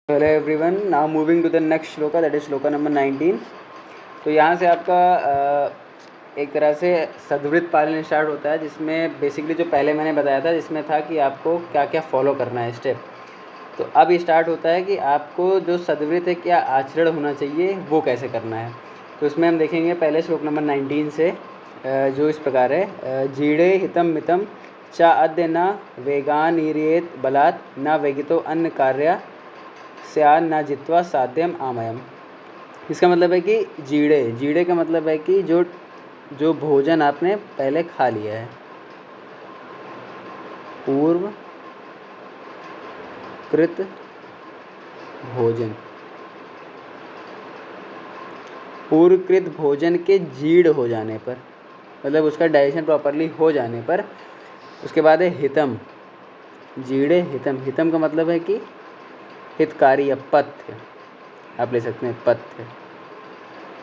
Hello everyone, now moving to the next shloka, that is shloka number 19। तो यहाँ से आपका एक तरह से सद्वृत्त पालन स्टार्ट होता है, जिसमें बेसिकली जो पहले मैंने बताया था, जिसमें था कि आपको क्या क्या फॉलो करना है स्टेप। तो अब स्टार्ट होता है कि आपको जो सद्वृत्त है, क्या आचरण होना चाहिए, वो कैसे करना है। तो इसमें हम देखेंगे पहले श्लोक नंबर 19 से, जो इस प्रकार है। जीणे हितम मितम चा अद्य न वेगानीरेत बलात् न वेगितो अन्न कार्या स्यान न जित्वा साध्यम आमयम। इसका मतलब है कि जीड़े जीड़े का मतलब है कि जो जो भोजन आपने पहले खा लिया है, पूर्व कृत भोजन, पूर्वकृत भोजन के जीर्ण हो जाने पर, मतलब उसका डाइजेशन प्रॉपरली हो जाने पर, उसके बाद है हितम। जीड़े हितम, हितम का मतलब है कि हितकारी या पथ्य, आप ले सकते हैं पथ्य।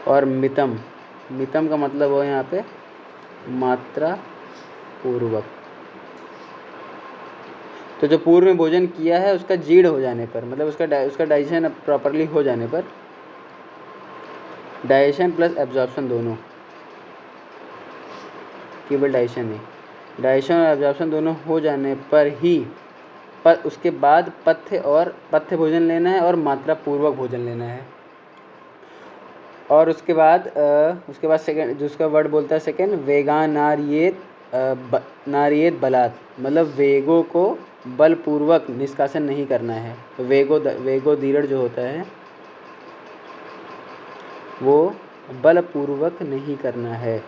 और मितम, मितम का मतलब हो यहाँ पे मात्रा पूर्वक। तो जो पूर्व में भोजन किया है उसका जीर्ण हो जाने पर, मतलब उसका डाइजेशन प्रॉपरली हो जाने पर, डाइजेशन प्लस एब्जॉर्प्शन दोनों, केवल डाइजेशन नहीं, डाइजेशन और एब्जॉर्प्शन दोनों हो जाने पर ही उसके बाद पथ्य भोजन लेना है और मात्रा पूर्वक भोजन लेना है। और उसके बाद सेकंड जो उसका वर्ड बोलता है सेकंड, वेगानारियेत नारियेत बलात्, मतलब वेगों को बलपूर्वक निष्कासन नहीं करना है। तो वेगोदीर्ण जो होता है वो बलपूर्वक नहीं करना है।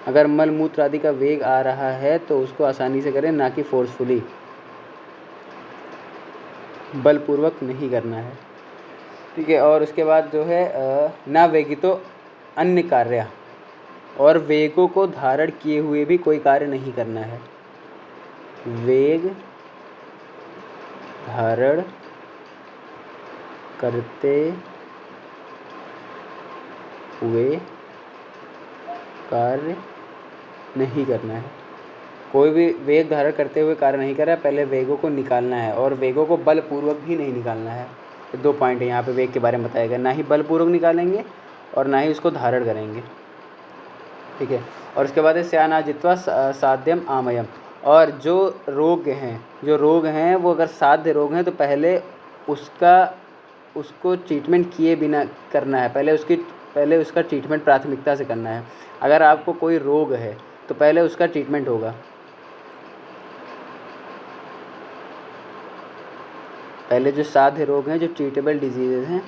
अगर मल मूत्र आदि का वेग आ रहा है तो उसको आसानी से करें, ना कि फोर्सफुली, बलपूर्वक नहीं करना है। ठीक है। और उसके बाद जो है ना वेगितो अन्य कार्य, और वेगों को धारण किए हुए भी कोई कार्य नहीं करना है। वेग धारण करते हुए कार्य नहीं करना है। कोई भी वेग धारण करते हुए कार्य नहीं कर रहा है, पहले वेगों को निकालना है, और वेगों को बलपूर्वक भी नहीं निकालना है। तो 2 पॉइंट है यहाँ पे वेग के बारे में बताया गया, ना ही बलपूर्वक निकालेंगे और ना ही उसको धारण करेंगे। ठीक है। और उसके बाद है स्याना जित्वा साध्यम आमयम। और जो रोग हैं वो अगर साध्य रोग हैं तो पहले उसको ट्रीटमेंट किए बिना करना है। पहले उसका ट्रीटमेंट प्राथमिकता से करना है। अगर आपको कोई रोग है तो पहले उसका ट्रीटमेंट होगा। पहले जो साध्य रोग हैं, जो ट्रीटेबल डिजीज़ेज हैं,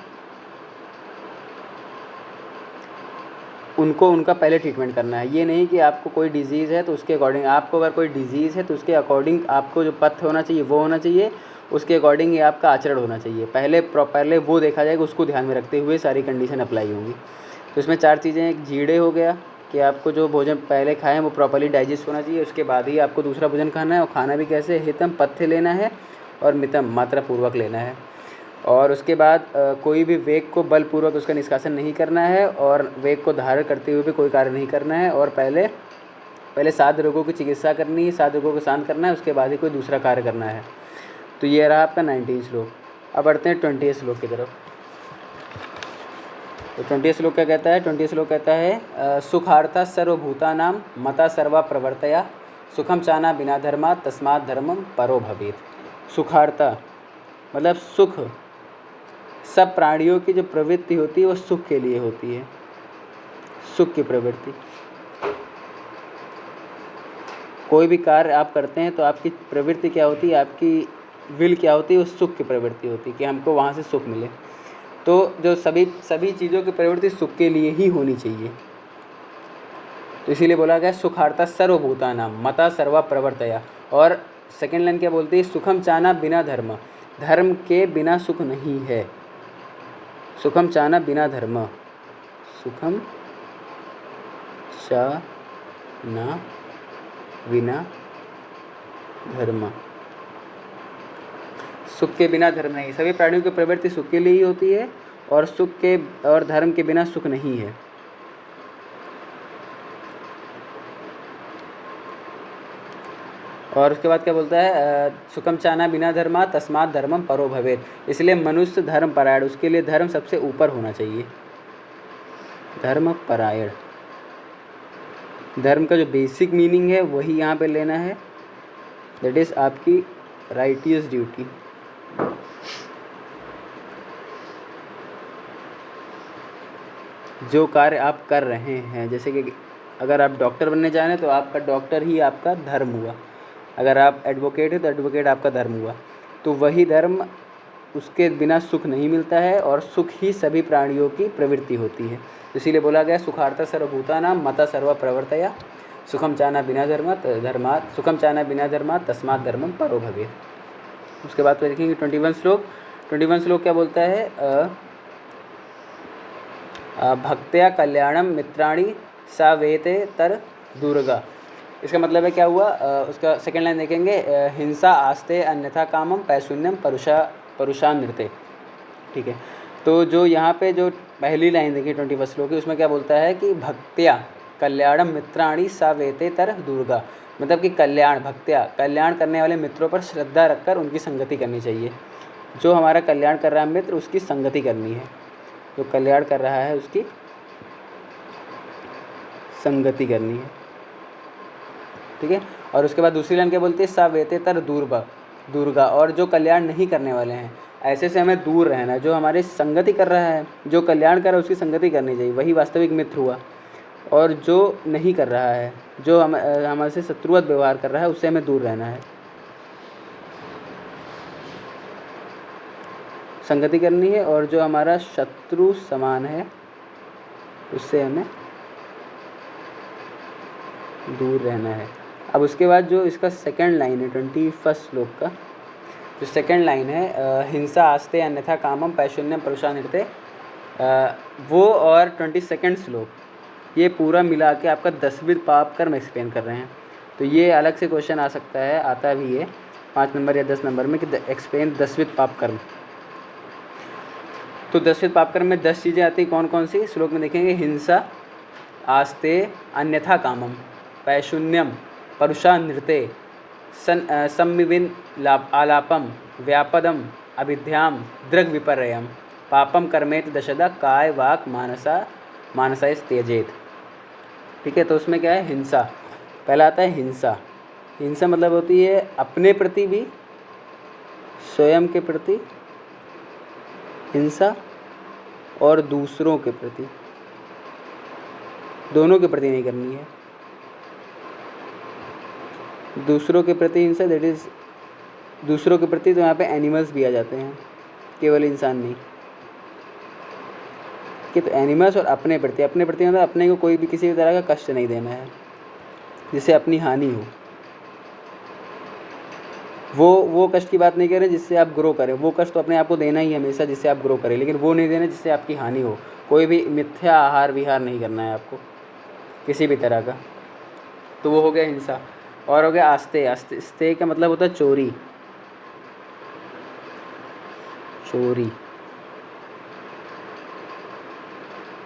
उनका पहले ट्रीटमेंट करना है। ये नहीं कि आपको कोई डिज़ीज़ है तो उसके अकॉर्डिंग, आपको अगर कोई डिज़ीज़ है तो उसके अकॉर्डिंग आपको जो पथ्य होना चाहिए वो होना चाहिए, उसके अकॉर्डिंग ही आपका आचरण होना चाहिए। पहले वो देखा जाएगा, उसको ध्यान में रखते हुए सारी कंडीशन अप्लाई होंगी। तो इसमें 4 चीज़ें हैं। एक जीड़े हो गया कि आपको जो भोजन पहले खाएँ वो प्रॉपर्ली डाइजेस्ट होना चाहिए, उसके बाद ही आपको दूसरा भोजन खाना है। और खाना भी कैसे, हितम पथ्य लेना है और मितम मात्रा पूर्वक लेना है। और उसके बाद कोई भी वेग को बलपूर्वक उसका निष्कासन नहीं करना है, और वेग को धारण करते हुए भी कोई कार्य नहीं करना है। और पहले साध्य रोगों की चिकित्सा करनी है, साध्य रोगों को शांत करना है, उसके बाद ही कोई दूसरा कार्य करना है। तो ये रहा आपका 19 श्लोक। अब बढ़ते हैं 20 श्लोक की तरफ। तो 20 श्लोक क्या कहता है? 20 श्लोक कहता है सुखार्था सर्वभूतानां मता सर्वा प्रवर्तया सुखम चाना बिना धर्मा तस्मात् धर्मम परो भवेत्। सुखार्था मतलब सुख, सब प्राणियों की जो प्रवृत्ति होती है वो सुख के लिए होती है, सुख की प्रवृत्ति। कोई भी कार्य आप करते हैं तो आपकी प्रवृत्ति क्या होती है, आपकी विल क्या होती है, वो सुख की प्रवृत्ति होती है कि हमको वहाँ से सुख मिले। तो जो सभी चीज़ों की प्रवृत्ति सुख के लिए ही होनी चाहिए। तो इसीलिए बोला गया सुखार्था सर्वभूतानां मता सर्वा प्रवर्तया। और सेकेंड लाइन क्या बोलती है? सुखम चाना बिना धर्म, धर्म के बिना सुख नहीं है। सुखम चाना बिना धर्म, सुखम चाना बिना धर्म, सुख के बिना धर्म नहीं। सभी प्राणियों की प्रवृत्ति सुख के लिए ही होती है, और धर्म के बिना सुख नहीं है। और उसके बाद क्या बोलता है, सुखम चाना बिना धर्मा तस्मात् धर्मम परो भवेत्। इसलिए मनुष्य धर्म परायण, उसके लिए धर्म सबसे ऊपर होना चाहिए। धर्म परायण, धर्म का जो बेसिक मीनिंग है वही यहाँ पे लेना है, दैट इज़ आपकी राइटियस ड्यूटी। जो कार्य आप कर रहे हैं, जैसे कि अगर आप डॉक्टर बनने जा रहे हैं तो आपका डॉक्टर ही आपका धर्म हुआ, अगर आप एडवोकेट हैं तो एडवोकेट आपका धर्म हुआ। तो वही धर्म, उसके बिना सुख नहीं मिलता है, और सुख ही सभी प्राणियों की प्रवृत्ति होती है। इसीलिए बोला गया सुखार्थ सर्वभूतानां मता सर्व प्रवर्तया सुखम चाना बिना धर्मात् सुखम चाना बिना धर्मात् तस्मात् धर्मम परो भवेत्। उसके बाद तो देखेंगे 21 श्लोक। 21 श्लोक क्या बोलता है, भक्त्या कल्याणम मित्राणि सा वेते तर दुर्गा। इसका मतलब है क्या हुआ, उसका सेकेंड लाइन देखेंगे, हिंसा आस्ते अन्यथा कामम पैशून्यम परुषा नृत्य। ठीक है, तो जो यहाँ पे जो पहली लाइन देखिए 21 श्लोक की, उसमें क्या बोलता है कि भक्त्या कल्याणम मित्राणि सा वेते तर दुर्गा। मतलब कि कल्याण, भक्त्या कल्याण करने वाले मित्रों पर श्रद्धा रखकर उनकी संगति करनी चाहिए। जो हमारा कल्याण कर रहा है मित्र, उसकी संगति करनी है। जो कल्याण कर रहा है उसकी संगति करनी है। ठीक है, और उसके बाद दूसरी लाइन क्या बोलती है, सा वेते तर दुर्गा। और जो कल्याण नहीं करने वाले हैं, ऐसे से हमें दूर रहना है। जो हमारी संगति कर रहा है, जो कल्याण कर रहा है, उसकी संगति करनी चाहिए, वही वास्तविक मित्र हुआ। और जो नहीं कर रहा है, जो हमारे से शत्रुवत व्यवहार कर रहा है, उससे हमें दूर रहना है। संगति करनी है, और जो हमारा शत्रु समान है उससे हमें दूर रहना है। अब उसके बाद जो इसका सेकंड लाइन है 21 श्लोक का, जो सेकंड लाइन है, हिंसा आस्ते अन्यथा कामम पैशून्यम परुषा नृत्य, वो और 22 श्लोक, ये पूरा मिला के आपका 10वीं पाप कर्म एक्सप्लेन कर रहे हैं। तो ये अलग से क्वेश्चन आ सकता है, आता भी है 5 नंबर या 10 नंबर में, कि एक्सप्लेन 10वीं पाप कर्म। तो 10वीं पाप कर्म में 10 चीज़ें आती हैं, कौन कौन सी श्लोक में देखेंगे, हिंसा आस्ते अन्यथा कामम पैशून्यम परुषा नृत्य सम्मिविन आलापम व्यापदम अभिध्याम दृग विपर्ययम पापम कर्मेत दशदा काय वाक मानसा त्यजेत। ठीक है, तो उसमें क्या है, हिंसा। पहला आता है हिंसा। हिंसा मतलब होती है अपने प्रति भी, स्वयं के प्रति हिंसा, और दूसरों के प्रति, दोनों के प्रति नहीं करनी है। दूसरों के प्रति हिंसा, दैट इज़ दूसरों के प्रति, तो यहाँ पे एनिमल्स भी आ जाते हैं, केवल इंसान नहीं। कि तो एनिमल्स और अपने प्रति मतलब अपने को कोई भी किसी भी तरह का कष्ट नहीं देना है, जिससे अपनी हानि हो। वो कष्ट की बात नहीं कर रहे जिससे आप ग्रो करें, वो कष्ट तो अपने आप को देना ही हमेशा जिससे आप ग्रो करें, लेकिन वो नहीं देना जिससे आपकी हानि हो। कोई भी मिथ्या आहार विहार नहीं करना है आपको किसी भी तरह का। तो वो हो गया हिंसा। और हो गया आस्ते। आस्ते का मतलब होता है चोरी।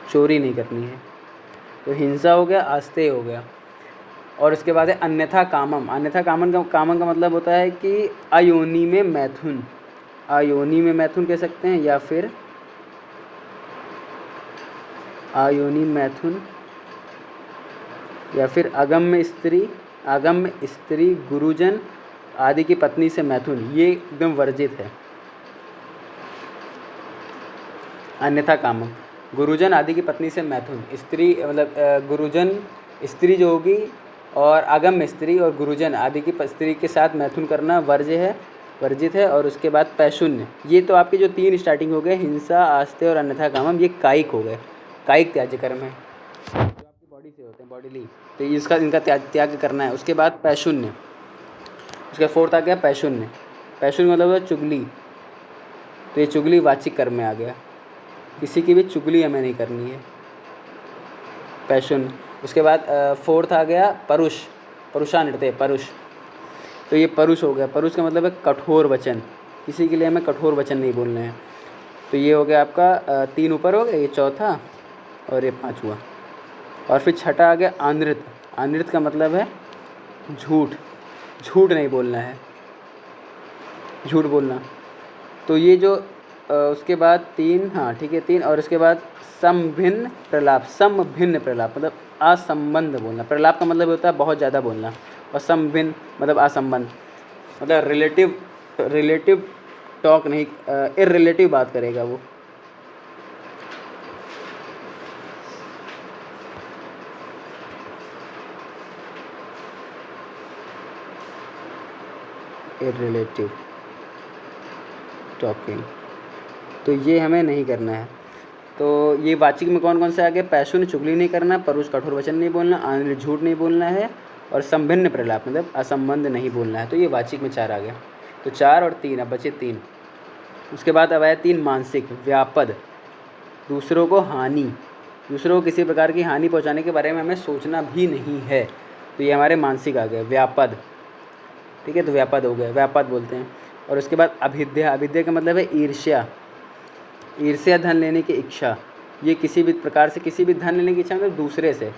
चोरी नहीं करनी है। तो हिंसा हो गया, आस्ते हो गया। और उसके बाद है अन्यथा कामम। अन्यथा कामम का मतलब होता है कि अयोनि में मैथुन। अयोनि में मैथुन कह सकते हैं, या फिर अयोनि मैथुन, या फिर अगम्य स्त्री गुरुजन आदि की पत्नी से मैथुन, ये एकदम वर्जित है। अन्यथा कामम, गुरुजन आदि की पत्नी से मैथुन, स्त्री मतलब गुरुजन स्त्री जो होगी, और अगम्य स्त्री और गुरुजन आदि की स्त्री के साथ मैथुन करना वर्जित है। और उसके बाद पैशून्य, ये तो आपके जो 3 स्टार्टिंग हो गए, हिंसा, आस्ते और अन्यथा कामम, ये कायिक हो गए। कायिक त्याज्य कर्म है, जो आपकी बॉडी से होते हैं, बॉडीली, तो इनका त्याग करना है। उसके बाद पैशून्य, उसका 4th आ गया पैशून्य। पैशून्य मतलब होता है चुगली, तो ये चुगली वाचिक कर्म में आ गया। किसी की भी चुगली हमें नहीं करनी है, पैशून्य। उसके बाद 4th आ गया परुषा नृत्य, परुष, तो ये परुष हो गया। परुष का मतलब है कठोर वचन, किसी के लिए हमें कठोर वचन नहीं बोलने हैं। तो ये हो गया आपका 3 ऊपर हो गया, ये 4था और ये 5वां। और फिर 6ठा आ गया अनृत। अनृत का मतलब है झूठ। झूठ नहीं बोलना है, झूठ बोलना। तो ये जो उसके बाद 3, हाँ ठीक है 3, और उसके बाद समभिन्न प्रलाप। समभिन्न प्रलाप मतलब असंबंध बोलना। प्रलाप का मतलब होता है बहुत ज़्यादा बोलना, और समभिन्न मतलब असंबंध, मतलब रिलेटिव टॉक नहीं, इररिलेटिव बात करेगा वो। इररिलेटिव टॉकिंग, तो ये हमें नहीं करना है। तो ये वाचिक में कौन कौन से आ गए? पैशुन चुगली नहीं करना, परुष कठोर वचन नहीं बोलना, आनंद झूठ नहीं बोलना है, और संभिन्न प्रलाप मतलब असंबंध नहीं बोलना है। तो ये वाचिक में 4 आ गया। तो 4 और 3, अब बचे 3। उसके बाद अब आया 3 मानसिक। व्यापद, दूसरों को हानि, दूसरों को किसी प्रकार की हानि पहुंचाने के बारे में हमें सोचना भी नहीं है। तो ये हमारे मानसिक आ गए, व्यापद। ठीक है, तो व्यापद हो गए, व्यापद बोलते हैं। और उसके बाद अभिद्या। अभिद्या का मतलब है ईर्ष्या, ईर्ष्या धन लेने की इच्छा। ये किसी भी प्रकार से किसी भी धन लेने की इच्छा मतलब दूसरे से,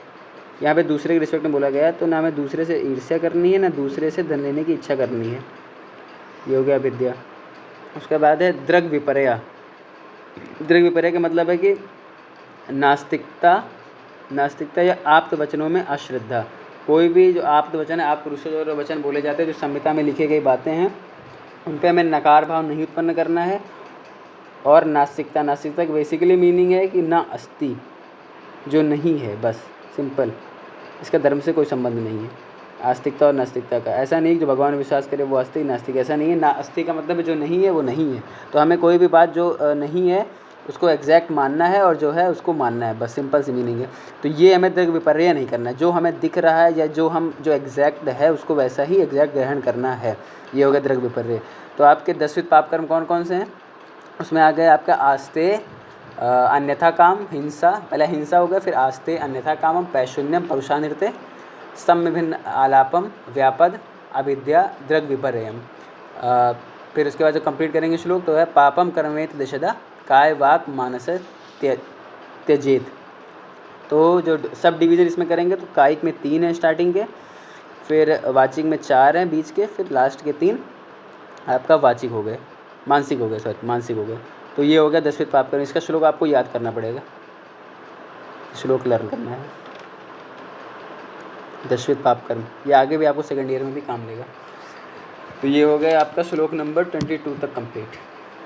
यहाँ पे दूसरे के रिस्पेक्ट में बोला गया है। तो ना हमें दूसरे से ईर्ष्या करनी है, ना दूसरे से धन लेने की इच्छा करनी है। ये हो गया अविद्या। उसके बाद है दृग विपर्या। दृग विपर्या का मतलब है कि नास्तिकता, नास्तिकता या आप्त वचनों में अश्रद्धा। कोई भी जो आप्त वचन है, आप पुरुषों जो वचन बोले जाते हैं, जो संहिता में लिखी गई बातें हैं, उन पर हमें नकार भाव नहीं उत्पन्न करना है। और नास्तिकता, नास्तिकता की बेसिकली मीनिंग है कि ना अस्ति, जो नहीं है, बस सिंपल। इसका धर्म से कोई संबंध नहीं है। आस्तिकता और नास्तिकता का ऐसा नहीं कि जो भगवान में विश्वास करे वो आस्तिक, नास्तिक ऐसा नहीं है। ना अस्ति का मतलब जो नहीं है वो नहीं है। तो हमें कोई भी बात जो नहीं है उसको एग्जैक्ट मानना है, और जो है उसको मानना है, बस सिंपल सी मीनिंग है। तो ये हमें दृग विपर्य नहीं करना है। जो हमें दिख रहा है या जो एग्जैक्ट है उसको वैसा ही एग्जैक्ट ग्रहण करना है। ये हो गया दृग विपर्य। तो आपके 10 पाप कर्म कौन कौन से हैं? उसमें आ गया आपका आस्ते, अन्यथा काम, हिंसा। पहले हिंसा हो गया, फिर आस्ते, अन्यथा कामम, पैशून्यम, परुषानृत्य, समभिन्न आलापम, व्यापद, अविद्या, दृग विपर्ययम। फिर उसके बाद जो कंप्लीट करेंगे श्लोक तो है पापम कर्मेत दिशदा, काय वाक मानस त्यजेत। तो जो सब डिवीज़न इसमें करेंगे तो कायिक में 3 हैं स्टार्टिंग के, फिर वाचिक में 4 हैं बीच के, फिर लास्ट के 3 आपका वाचिक हो गए, मानसिक हो गए, सॉरी मानसिक हो गए। तो ये हो गया 10वें पाप कर्म। इसका श्लोक आपको याद करना पड़ेगा, श्लोक लर्न करना है। 10वें पाप कर्म ये आगे भी आपको सेकंड ईयर में भी काम देगा। तो ये हो गया आपका श्लोक नंबर 22 तक कंप्लीट।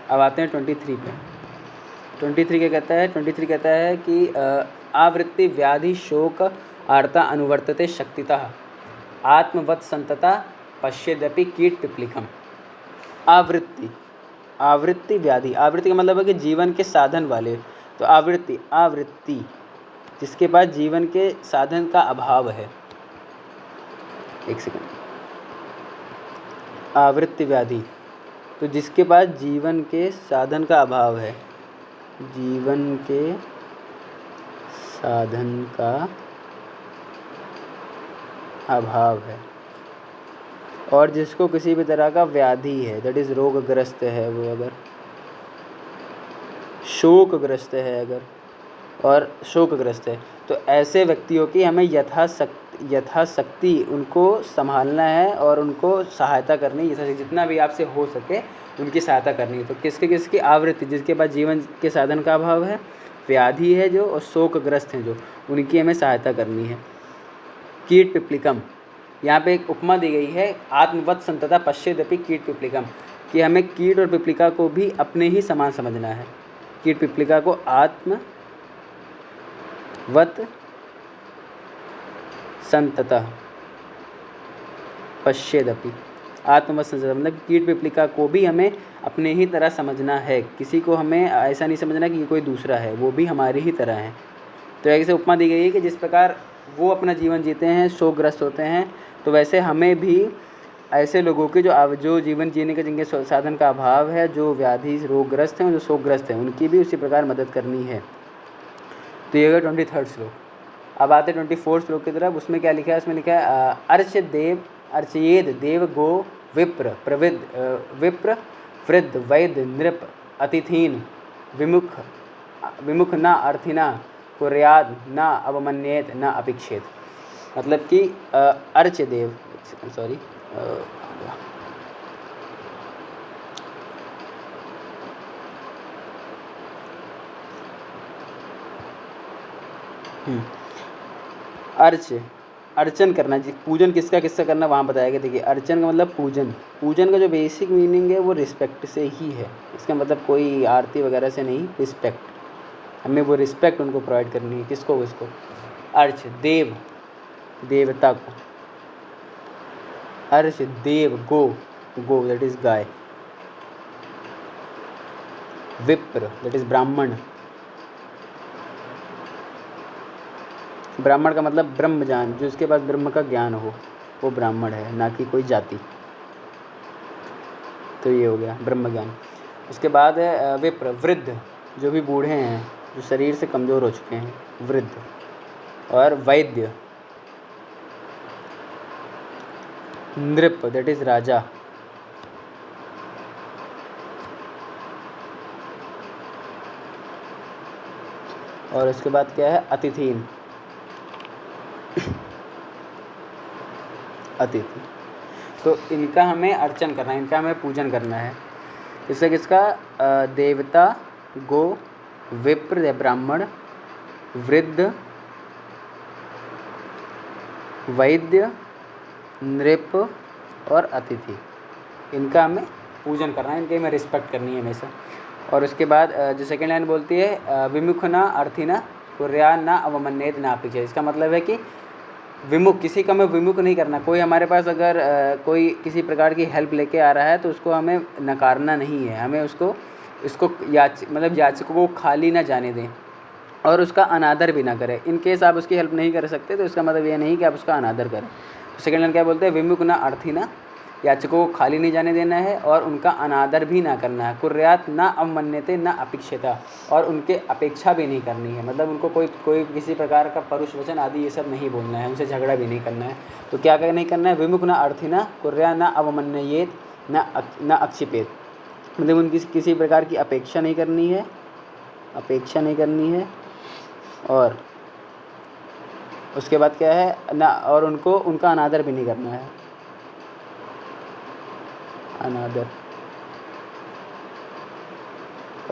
अब आते हैं 23 पे। 23 क्या कहता है? 23 कहता है कि आवृत्ति व्याधि शोक आर्ता अनुवर्तते शक्तितः, आत्मवत् संतता पश्येदपि कीट पिपलिकम। आवृत्ति, आवृत्ति व्याधि। आवृत्ति का मतलब है कि जीवन के साधन वाले। तो आवृत्ति, आवृत्ति जिसके पास जीवन के साधन का अभाव है। एक सेकंड, आवृत्ति व्याधि तो जिसके पास जीवन के साधन का अभाव है, जीवन के साधन का अभाव है, और जिसको किसी भी तरह का व्याधि है, दैट इज़ रोगग्रस्त है वो, अगर शोकग्रस्त है, अगर और शोकग्रस्त है, तो ऐसे व्यक्तियों की हमें यथाशक्ति उनको संभालना है और उनको सहायता करनी है, जितना भी आपसे हो सके उनकी सहायता करनी है। तो किसकी आवृत्ति, जिसके पास जीवन के साधन का अभाव है, व्याधि है जो, और शोकग्रस्त हैं जो, उनकी हमें सहायता करनी है। कीट पिपलिकम, यहाँ पे एक उपमा दी गई है, आत्मवत् संतता पश्येदपि कीट पिपलिकम, कि हमें कीट और पिपलिका को भी अपने ही समान समझना है। कीट पिपलिका को आत्मवत् संततः पश्येदपि, आत्मवत् संततः मतलब कीट पिपलिका को भी हमें अपने ही तरह समझना है। किसी को हमें ऐसा नहीं समझना कि कोई दूसरा है, वो भी हमारी ही तरह है। तो ऐसे उपमा दी गई है कि जिस प्रकार वो अपना जीवन जीते हैं, शोकग्रस्त होते हैं, तो वैसे हमें भी ऐसे लोगों की जो जीवन जीने के जिनके साधन का अभाव है, जो व्याधि रोगग्रस्त हैं, जो शोकग्रस्त हैं, उनकी भी उसी प्रकार मदद करनी है। तो ये होगा 23 श्लोक। अब आते 24 श्लोक की तरफ। उसमें क्या लिखा है? उसमें लिखा है अर्चयेद देव गो विप्र विप्र वृद्ध वैद्य नृप अतिथीन विमुख न अर्थिना कुर्याद न अवमन्येत न अपेक्षेत। मतलब कि अर्च देव, सॉरी, अर्च, अर्चन करना जी, पूजन किसका किसका करना वहाँ बताया गया। देखिए अर्चन का मतलब पूजन, पूजन का जो बेसिक मीनिंग है वो रिस्पेक्ट से ही है। इसका मतलब कोई आरती वगैरह से नहीं, रिस्पेक्ट, हमें वो रिस्पेक्ट उनको प्रोवाइड करनी है। किसको? किसको? अर्च, देव, देवता को। अर्च, देव, गो, गो दैट इज गाय। विप्र दैट इज ब्राह्मण, ब्राह्मण का मतलब ब्रह्मजान, जो उसके पास ब्रह्म का ज्ञान हो वो ब्राह्मण है, ना कि कोई जाति। तो ये हो गया ब्रह्म ज्ञान। उसके बाद है विप्र, वृद्ध, जो भी बूढ़े हैं, जो शरीर से कमज़ोर हो चुके हैं, वृद्ध। और वैद्य, नृप दैट इज राजा। और उसके बाद क्या है? अतिथीन, अतिथि। तो इनका हमें अर्चन करना है, इनका हमें पूजन करना है। इससे किसका? देवता, गो, विप्र या ब्राह्मण, वृद्ध, वैद्य, नृप और अतिथि, इनका हमें पूजन करना है, इनकी हमें रिस्पेक्ट करनी है हमेशा। और उसके बाद जो सेकेंड लाइन बोलती है विमुख न अर्थिना कुर्या न अवमन्येत ना अपेक्षा। इसका मतलब है कि विमुख, किसी का हमें विमुख नहीं करना। कोई हमारे पास अगर कोई किसी प्रकार की हेल्प लेके आ रहा है तो उसको हमें नकारना नहीं है, हमें उसको याचकों को खाली ना जाने दें और उसका अनादर भी ना करें। इन केस आप उसकी हेल्प नहीं कर सकते तो इसका मतलब ये नहीं कि आप उसका अनादर करें। तो सेकेंड लाइन क्या बोलते हैं? विमुख न अर्थिना, याचकों को खाली नहीं जाने देना है और उनका अनादर भी ना करना है। कुर्यात न अवमन्यते न अपेक्षता, और उनके अपेक्षा भी नहीं करनी है, मतलब उनको कोई किसी प्रकार का परुष वचन आदि ये सब नहीं बोलना है, उनसे झगड़ा भी नहीं करना है। तो क्या नहीं करना है? विमुख न अर्थिना कुर्या न अवमन्येत न अक्षिपेत, मतलब उनकी किसी प्रकार की अपेक्षा नहीं करनी है, अपेक्षा नहीं करनी है। और उसके बाद क्या है? ना, और उनको उनका अनादर भी नहीं करना है, अनादर।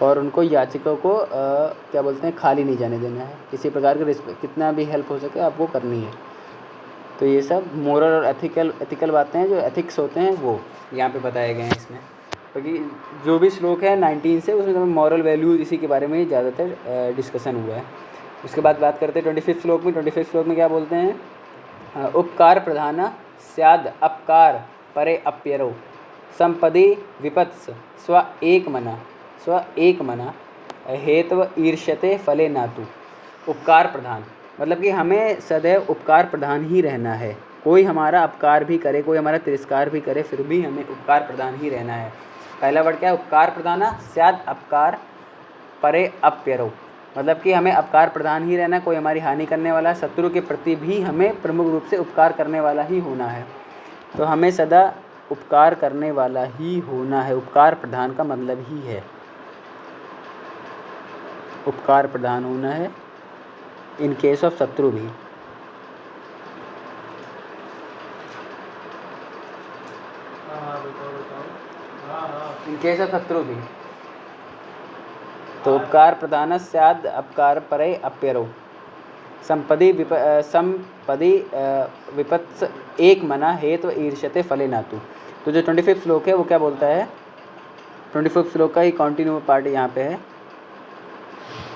और उनको याचिका को क्या बोलते हैं? खाली नहीं जाने देना है, किसी प्रकार के रिस्पेक्ट, कितना भी हेल्प हो सके आपको करनी है। तो ये सब मोरल और एथिकल बातें हैं, जो एथिक्स होते हैं वो यहाँ पे बताए गए हैं इसमें। क्योंकि जो भी श्लोक है 19 से, उसमें मॉरल वैल्यूज इसी के बारे में ही ज़्यादातर डिस्कशन हुआ है। उसके बाद बात करते हैं 25 श्लोक में। 25 श्लोक में क्या बोलते हैं? उपकार प्रधाना स्याद अपकार परे अप्यरो संपदि विपत्स स्व एक मना हेतव ईर्ष्यते फले नातु। उपकार प्रधान मतलब कि हमें सदैव उपकार प्रधान ही रहना है। कोई हमारा अपकार भी करे, कोई हमारा तिरस्कार भी करे, फिर भी हमें उपकार प्रधान ही रहना है। पहला वर्ड क्या है? उपकार प्रधाना स्याद अपकार परे अप्यरो, मतलब कि हमें अपकार प्रधान ही रहना, कोई हमारी हानि करने वाला, शत्रु के प्रति भी हमें प्रमुख रूप से उपकार करने वाला ही होना है। तो हमें सदा उपकार करने वाला ही होना है, उपकार प्रधान का मतलब ही है उपकार प्रधान होना है, इन केस ऑफ शत्रु भी। इन केस ऑफ शत्रु भी। तो उपकार प्रधान स्याद अपकार परे अप्यरो संपदि विपत्स एक मना हेतु ईर्ष्यते फले नातु। तो जो 25 श्लोक है वो क्या बोलता है? 25 श्लोक का ही कंटिन्यू पार्ट यहाँ पे है।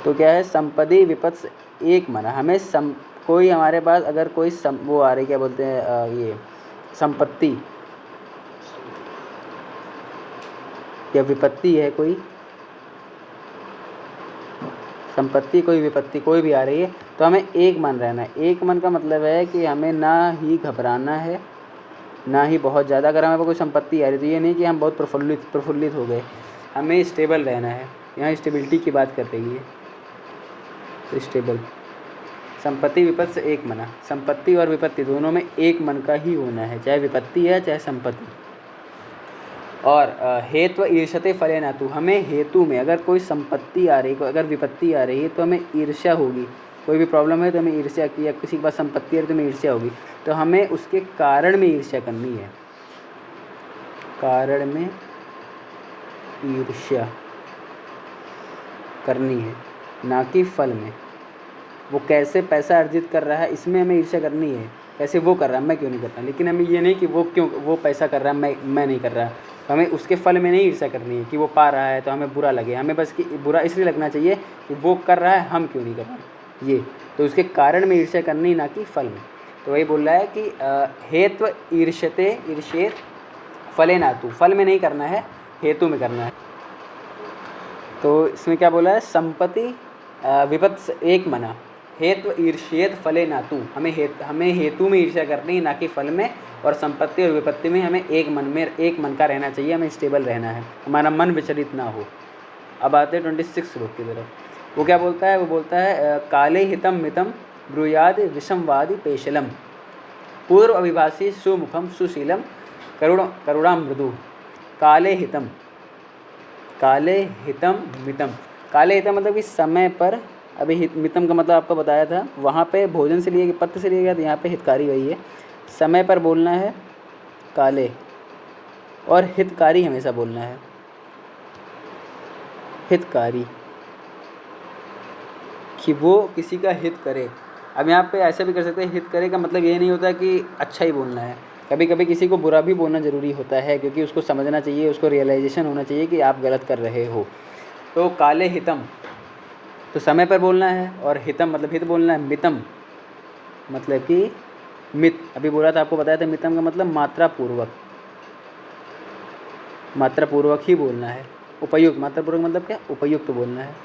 तो क्या है? संपदि विपत्स एक मना, हमें कोई हमारे पास अगर कोई वो आ रही, क्या बोलते हैं ये संपत्ति या विपत्ति है, कोई संपत्ति कोई विपत्ति कोई भी आ रही है, तो हमें एक मन रहना है। एक मन का मतलब है कि हमें ना ही घबराना है ना ही बहुत ज़्यादा। अगर हमें कोई संपत्ति आ रही तो ये नहीं कि हम बहुत प्रफुल्लित हो गए, हमें स्टेबल रहना है। यहाँ स्टेबिलिटी की बात कर रही है, तो स्टेबल। संपत्ति विपत्ति से एक मना, संपत्ति और विपत्ति दोनों में एक मन का ही होना है, चाहे विपत्ति है चाहे संपत्ति। और हेतु ईर्ष्यते फले नातु, हमें हेतु में अगर कोई संपत्ति आ रही, अगर विपत्ति आ रही है तो हमें ईर्ष्या होगी। कोई भी प्रॉब्लम है तो हमें ईर्ष्या की, या किसी के पास संपत्ति है तो हमें ईर्ष्या होगी, तो हमें उसके कारण में ईर्ष्या करनी है। कारण में ईर्ष्या करनी है, ना कि फल में। वो कैसे पैसा अर्जित कर रहा है इसमें हमें ईर्ष्या करनी है, कैसे वो कर रहा है मैं क्यों नहीं करता। लेकिन हमें ये नहीं कि वो क्यों वो पैसा कर रहा है मैं नहीं कर रहा। तो हमें उसके फल में नहीं ईर्ष्या करनी है कि वो पा रहा है तो हमें बुरा लगे। हमें बस कि बुरा इसलिए लगना चाहिए कि वो कर रहा है हम क्यों नहीं कर रहे। ये तो उसके कारण में ईर्ष्या करनी, ना कि फल में। तो वही बोल रहा है कि हेत्व ईर्ष्यते ईर्ष्येत फले नातु, फल में नहीं करना है, हेतु में करना है। तो इसमें क्या बोला है, संपत्ति विपत्त एक मना, हेत्व ईर्ष्येत फले नातु, हमें हेतु में ईर्ष्या करनी है, ना कि फल में। और संपत्ति और विपत्ति में हमें एक मन का रहना चाहिए, हमें स्टेबल रहना है, हमारा मन विचलित ना हो। अब आते हैं 26 श्लोक की तरफ। वो क्या बोलता है, वो बोलता है काले हितम मितम ब्रूयाद विषमवादी पेशलम पूर्व अभिभाषी सुमुखम सुशीलम करुणा मृदु। काले हितम मितम, काले हितम मतलब कि समय पर, अभी मितम का मतलब आपको बताया था, वहाँ पे भोजन से लिए पत्र से लिया गया, तो यहाँ पे हितकारी वही है। समय पर बोलना है काले, और हितकारी हमेशा बोलना है, हितकारी, कि वो किसी का हित करे। अब यहाँ पे ऐसे भी कर सकते हैं, हित करे का मतलब ये नहीं होता कि अच्छा ही बोलना है, कभी कभी किसी को बुरा भी बोलना ज़रूरी होता है, क्योंकि उसको समझना चाहिए, उसको रियलाइजेशन होना चाहिए कि आप गलत कर रहे हो। तो काले हितम तो समय पर बोलना है, और हितम मतलब हित बोलना है, मितम मतलब कि मित, अभी बोला था आपको बताया था, मितम का मतलब मात्रा पूर्वक ही बोलना है। उपयुक्त, मात्रा पूर्वक मतलब क्या, उपयुक्त तो बोलना है।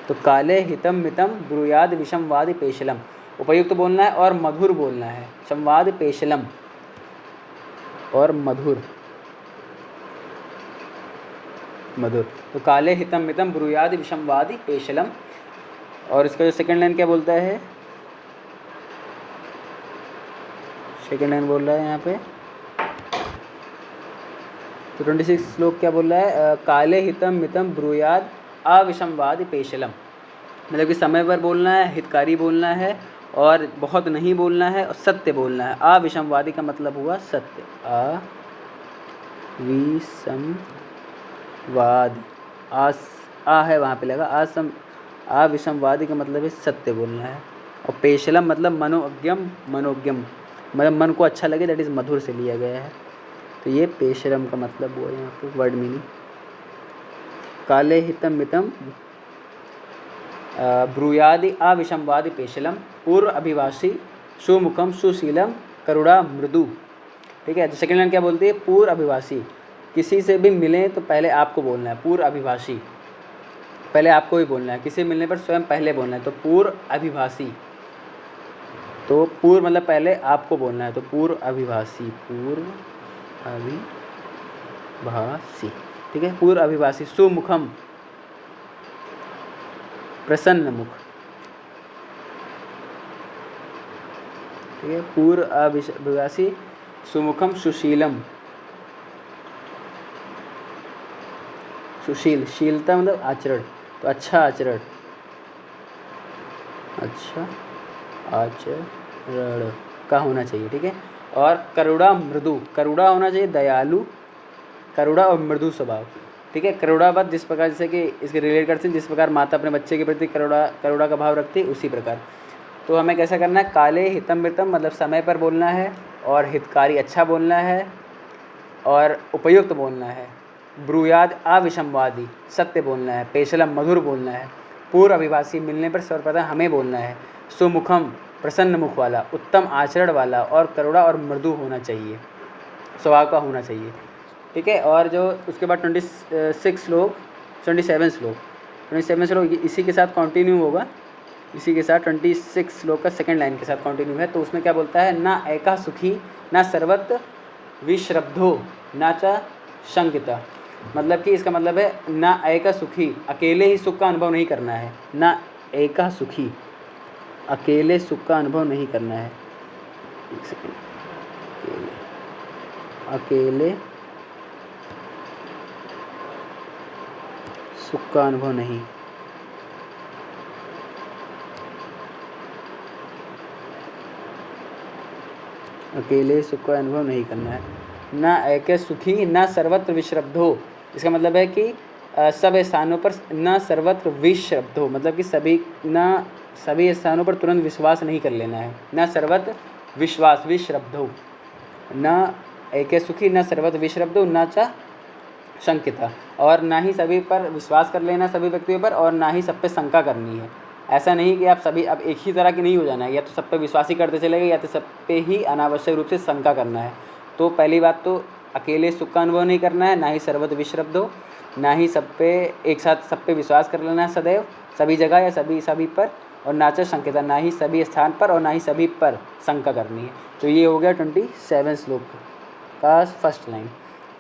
तो काले हितम मितम ब्रूयाद विषमवाद पेशलम, उपयुक्त बोलना है और मधुर बोलना है, संवाद पेशलम और मधुर। तो काले हितम मितम ब्रूयाद विषमवाद पेशलम। और इसका जो सेकंड लाइन क्या बोलता है, सेकंड लाइन बोल रहा है यहाँ पे, तो 26 श्लोक क्या बोल रहा है, काले हितम मितम ब्रूयाद अविषमवाद पेशलम, मतलब कि समय पर बोलना है, हितकारी बोलना है, और बहुत नहीं बोलना है, और सत्य बोलना है। अविषमवादी का मतलब हुआ सत्य, अविषमवाद, आ है वहाँ पे लगा, अविषमवादी का मतलब है सत्य बोलना है। और पेशलम मतलब मनोज्ञम मतलब मन को अच्छा लगे, दैट इज़ मधुर से लिया गया है। तो ये पेशलम का मतलब हुआ यहाँ पे वर्ड मीनिंग। काले हितम मितम ब्रूयादि अविषमवादि पेशलम पूर्व अभिभाषी सुमुखम सुशीलम करुणा मृदु। ठीक है, तो सेकेंड लाइन क्या बोलती है, पूर्व अभिभाषी, किसी से भी मिलें तो पहले आपको बोलना है, पूर्व अभिभाषी, पहले आपको ही बोलना है, किसी मिलने पर स्वयं पहले बोलना है। तो पूर्व अभिभाषी, तो पूर्व मतलब पहले आपको बोलना है, तो पूर्व अभिभाषी, ठीक है, पूर्व अभिभाषी। सुमुखम प्रसन्न मुख, ठीक है, पूर्व अभिभाषी सुमुखम सुशीलम, सुशील, शीलता मतलब आचरण, तो अच्छा आचरण का होना चाहिए। ठीक है, और करुणा मृदु, करुणा होना चाहिए, दयालु, करुणा और मृदु स्वभाव। ठीक है, करुणावत, जिस प्रकार जैसे कि इसके रिलेट करते हैं, जिस प्रकार माता अपने बच्चे के प्रति करुणा का भाव रखती है, उसी प्रकार। तो हमें कैसा करना है, काले हितम मितम मतलब समय पर बोलना है, और हितकारी अच्छा बोलना है, और उपयुक्त बोलना है, ब्रूयाद अविषमवादी सत्य बोलना है, पेशलम मधुर बोलना है, पूर्व अभिभाषी मिलने पर सर्वप्रथम हमें बोलना है, सुमुखम प्रसन्न मुख वाला, उत्तम आचरण वाला, और करुणा और मृदु होना चाहिए, स्वभाव का होना चाहिए। ठीक है, और जो उसके बाद 27 श्लोक इसी के साथ कंटिन्यू होगा, इसी के साथ 26 श्लोक का सेकंड लाइन के साथ कंटिन्यू है। तो उसमें क्या बोलता है, ना एका सुखी ना सर्वत्र विश्रब्धो ना च शंकिता, मतलब कि इसका मतलब है ना एका सुखी, अकेले ही सुख का अनुभव नहीं करना है, ना एका सुखी अकेले सुख का अनुभव नहीं करना है, एक सेकेंड, अकेले सुख का अनुभव नहीं, अकेले सुख का अनुभव नहीं करना है। न ऐके सुखी न सर्वत्र विश्रब्धो। इसका मतलब है कि सब स्थानों पर न सर्वत्र विश्रब्धो, मतलब कि सभी स्थानों पर तुरंत विश्वास नहीं कर लेना है। न सर्वत्र विश्वास विश्रब्धो, न ऐके सुखी न सर्वत्र विश्रब्धो न च शंकिता, और ना ही सभी पर विश्वास कर लेना सभी व्यक्तियों पर, और ना ही सब पे शंका करनी है। ऐसा नहीं कि आप सभी अब एक ही तरह की नहीं हो जाना है, या तो सब पे विश्वास ही करते चले गए या तो सब पे ही अनावश्यक रूप से शंका करना है। तो पहली बात तो अकेले सुख का अनुभव नहीं करना है, ना ही सर्वत्र विश्रब्ध हो, ना ही सब पे एक साथ सब पे विश्वास कर लेना है सदैव सभी जगह या सभी पर, और ना च शंकिता, ना ही सभी स्थान पर और ना ही सभी पर शंका करनी है। तो ये हो गया 27 श्लोक का फर्स्ट लाइन।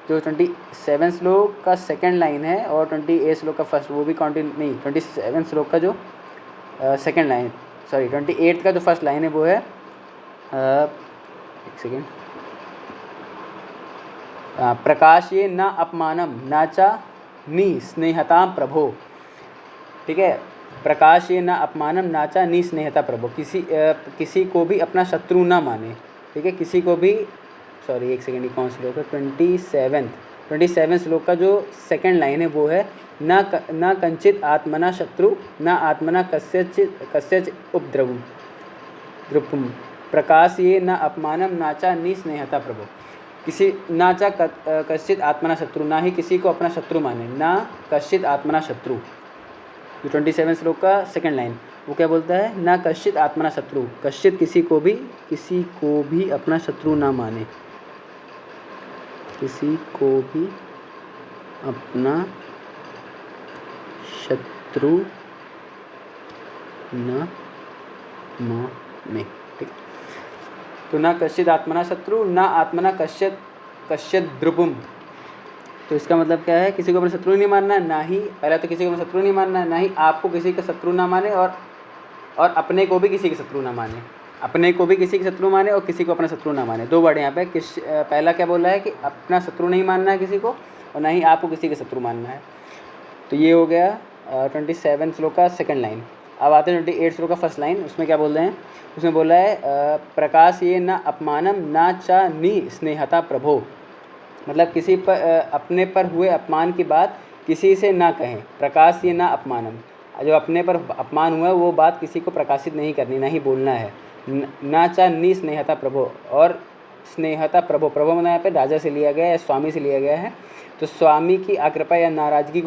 जो 27 श्लोक का सेकंड लाइन है और 28 श्लोक का फर्स्ट, वो भी कंटिन्यू नहीं, 27 श्लोक का जो सेकंड लाइन, सॉरी 28 का जो फर्स्ट लाइन है वो है एक सेकेंड, प्रकाशये न अपमानम न च निस्नेहताम प्रभो। ठीक है, प्रकाशये न अपमानम न च निस्नेहता प्रभो, किसी को भी अपना शत्रु ना माने। ठीक है, किसी को भी, सॉरी एक सेकेंड, कौन श्लोक है, 27 श्लोक का जो सेकंड लाइन है वो है न कंचित आत्मना शत्रु न आत्मना कस्यचित उपद्रवम प्रकाशये न अपमानम नाचा निस्नेहता प्रभो। किसी नाचा कश्चित आत्मना शत्रु, ना ही किसी को अपना शत्रु माने, ना कश्चित आत्मना शत्रु। जो 27 श्लोक का सेकंड लाइन वो क्या बोलता है, ना कश्चित आत्मना शत्रु, कश्चित किसी को भी अपना शत्रु ना माने, किसी को भी अपना शत्रु न माने। ठीक है, तो ना कश्चित आत्मना शत्रु ना आत्मना कश्चित द्रुपुम। तो इसका मतलब क्या है, किसी को अपना शत्रु नहीं मानना है, ना ही पहले तो किसी को अपना शत्रु नहीं मानना है, ना ही आपको किसी का शत्रु ना माने, और अपने को भी किसी के शत्रु ना माने, अपने को भी किसी के शत्रु माने और किसी को अपना शत्रु ना माने। दो वर्ड यहाँ पे, पहला क्या बोल रहा है कि अपना शत्रु नहीं मानना है किसी को, और ना ही आपको किसी के शत्रु मानना है। तो ये हो गया 27 श्लोक का सेकंड लाइन। अब आते हैं 28 श्लोक का फर्स्ट लाइन। उसमें क्या बोल रहे हैं, उसमें बोला है प्रकाश ये न अपमानम न च निस्नेहता प्रभो, मतलब किसी पर अपने पर हुए अपमान की बात किसी से ना कहें। प्रकाश ये न अपमानम, जो अपने पर अपमान हुआ है वो बात किसी को प्रकाशित नहीं करनी, ना ही बोलना है। ना चा निस्नेहता प्रभो, और स्नेहता प्रभो, प्रभो मतलब यहाँ पे राजा से लिया गया है या स्वामी से लिया गया है। तो स्वामी की आकृपा या नाराज़गी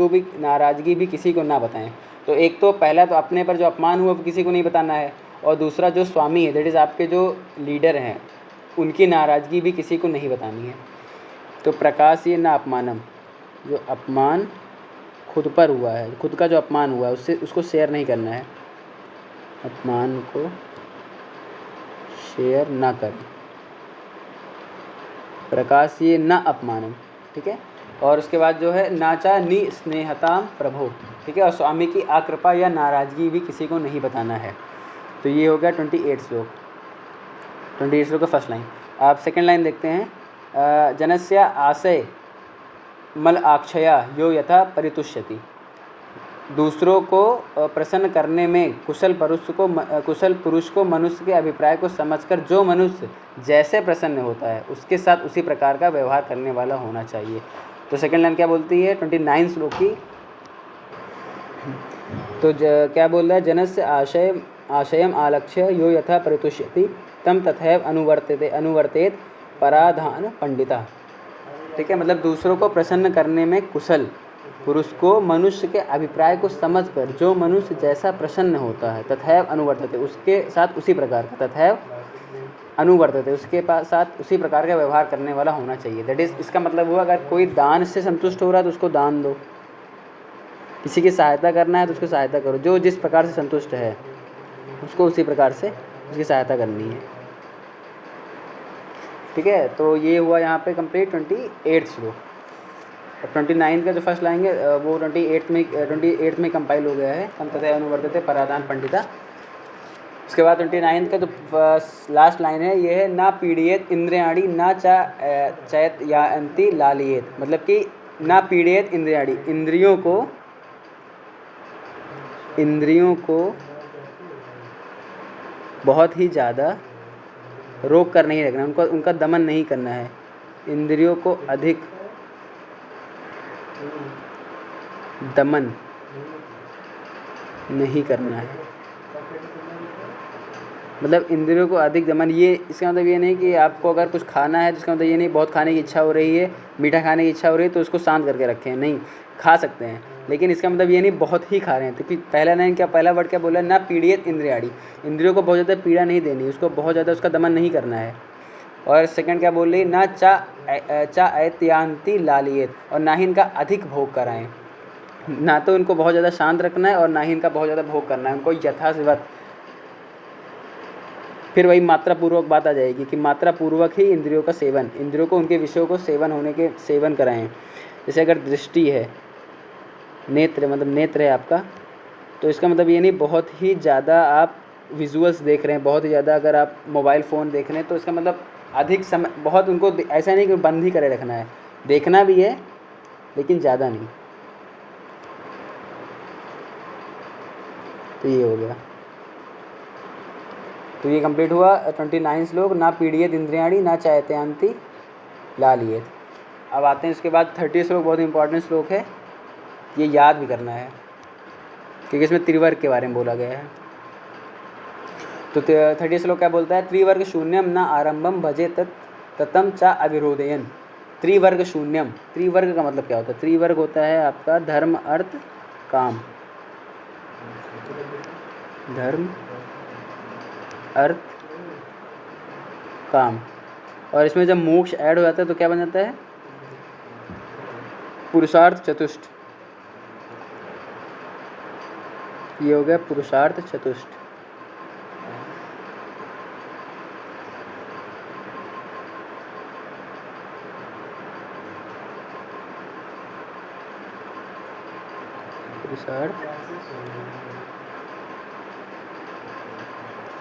भी किसी को ना बताएं। तो एक तो पहला तो अपने पर जो अपमान हुआ वो किसी को नहीं बताना है, और दूसरा जो स्वामी है दैट इज़ आपके जो लीडर हैं उनकी नाराज़गी भी किसी को नहीं बतानी है। तो प्रकाश ये ना अपमानम, जो अपमान खुद पर हुआ है, खुद का जो अपमान हुआ है उसको शेयर नहीं करना है, अपमान को शेयर ना करें। प्रकाश ये न अपमानम, ठीक है। और उसके बाद जो है नाचा निस्नेहताम प्रभो, ठीक है। और स्वामी की आकृपा या नाराज़गी भी किसी को नहीं बताना है। तो ये हो गया 28 श्लोक, 28 श्लोक का फर्स्ट लाइन। आप सेकंड लाइन देखते हैं, जनस्य आशय मल आक्षया यो यथा परितुष्यति। दूसरों को प्रसन्न करने में कुशल पुरुष को मनुष्य के अभिप्राय को समझकर जो मनुष्य जैसे प्रसन्न होता है उसके साथ उसी प्रकार का व्यवहार करने वाला होना चाहिए। तो सेकंड लाइन क्या बोलती है 29 श्लोक की, तो क्या बोल रहा है, जनस्य आशयम आलक्ष्य यो यथा परितुष्यति तम तथैव अनुवर्तेत पराधान पंडिता। ठीक है, मतलब दूसरों को प्रसन्न करने में कुशल पुरुष को मनुष्य के अभिप्राय को समझकर जो मनुष्य जैसा प्रसन्न होता है, तथैव अनुवर्तते, उसके साथ उसी प्रकार का, तथैव अनुवर्तते, उसके साथ उसी प्रकार का व्यवहार करने वाला होना चाहिए। दैट इज़, इसका मतलब हुआ अगर कोई दान से संतुष्ट हो रहा है तो उसको दान दो, किसी की सहायता करना है तो उसको सहायता करो, जो जिस प्रकार से संतुष्ट है उसको उसी प्रकार से उसकी सहायता करनी है। ठीक है, तो ये हुआ यहाँ पे कंप्लीट 28 श्लोक। 29 का जो फर्स्ट लाइन है वो 28 में कंपाइल हो गया है, हम तथा अनुवर्तते पराधान पंडिता। उसके बाद 29 का जो लास्ट लाइन है ये है, ना पीड़ियत इंद्रियाणी ना चैत यान्ति लालियत, मतलब कि ना पीड़ियत इंद्रियाणी, इंद्रियों को बहुत ही ज़्यादा रोक कर नहीं रखना, उनका दमन नहीं करना है। इंद्रियों को अधिक दमन नहीं करना है। मतलब इंद्रियों को अधिक दमन, ये इसका मतलब ये नहीं कि आपको अगर कुछ खाना है तो इसका मतलब ये नहीं बहुत खाने की इच्छा हो रही है, मीठा खाने की इच्छा हो रही है तो उसको शांत करके रखें, नहीं, खा सकते हैं, लेकिन इसका मतलब ये नहीं बहुत ही खा रहे हैं। तो पहला लाइन क्या, पहला वर्ड क्या बोला, ना पीड़ित इंद्रियाड़ी, इंद्रियों को बहुत ज़्यादा पीड़ा नहीं देनी, उसको बहुत ज़्यादा उसका दमन नहीं करना है। और सेकंड क्या बोल रही, ना चा ऐत्यांति लालियत, और ना ही इनका अधिक भोग कराएं, ना तो इनको बहुत ज़्यादा शांत रखना है और ना ही इनका बहुत ज़्यादा भोग करना है, उनको यथावत। फिर वही मात्रा पूर्वक बात आ जाएगी कि मात्रा पूर्वक ही इंद्रियों का सेवन, इंद्रियों को उनके विषयों को सेवन कराएं। जैसे अगर दृष्टि है, नेत्र मतलब नेत्र है आपका, तो इसका मतलब ये नहीं बहुत ही ज़्यादा आप विजुअल्स देख रहे हैं, बहुत ही ज़्यादा अगर आप मोबाइल फ़ोन देख रहे हैं तो इसका मतलब अधिक समय, बहुत उनको ऐसा नहीं कि बंद ही करे रखना है, देखना भी है लेकिन ज़्यादा नहीं। तो ये हो गया, तो ये कंप्लीट हुआ 29 श्लोक, ना पीड़ियत इंद्रियाणी ना चैत्यांति लालियत। अब आते हैं इसके बाद 30 श्लोक, बहुत इंपॉर्टेंट श्लोक है, ये याद भी करना है क्योंकि इसमें त्रिवर्ग के बारे में बोला गया है। तो 30 श्लोक क्या बोलता है, त्रिवर्ग शून्यम न आरंभम भजे ततम चा अविरोधयन। त्रिवर्ग शून्यम, त्रिवर्ग का मतलब क्या होता है, त्रिवर्ग होता है आपका धर्म अर्थ काम, धर्म अर्थ काम, और इसमें जब मोक्ष ऐड हो जाता है तो क्या बन जाता है, पुरुषार्थ चतुष्ट। ये हो गया पुरुषार्थ चतुष्ट। पुरुषार्थ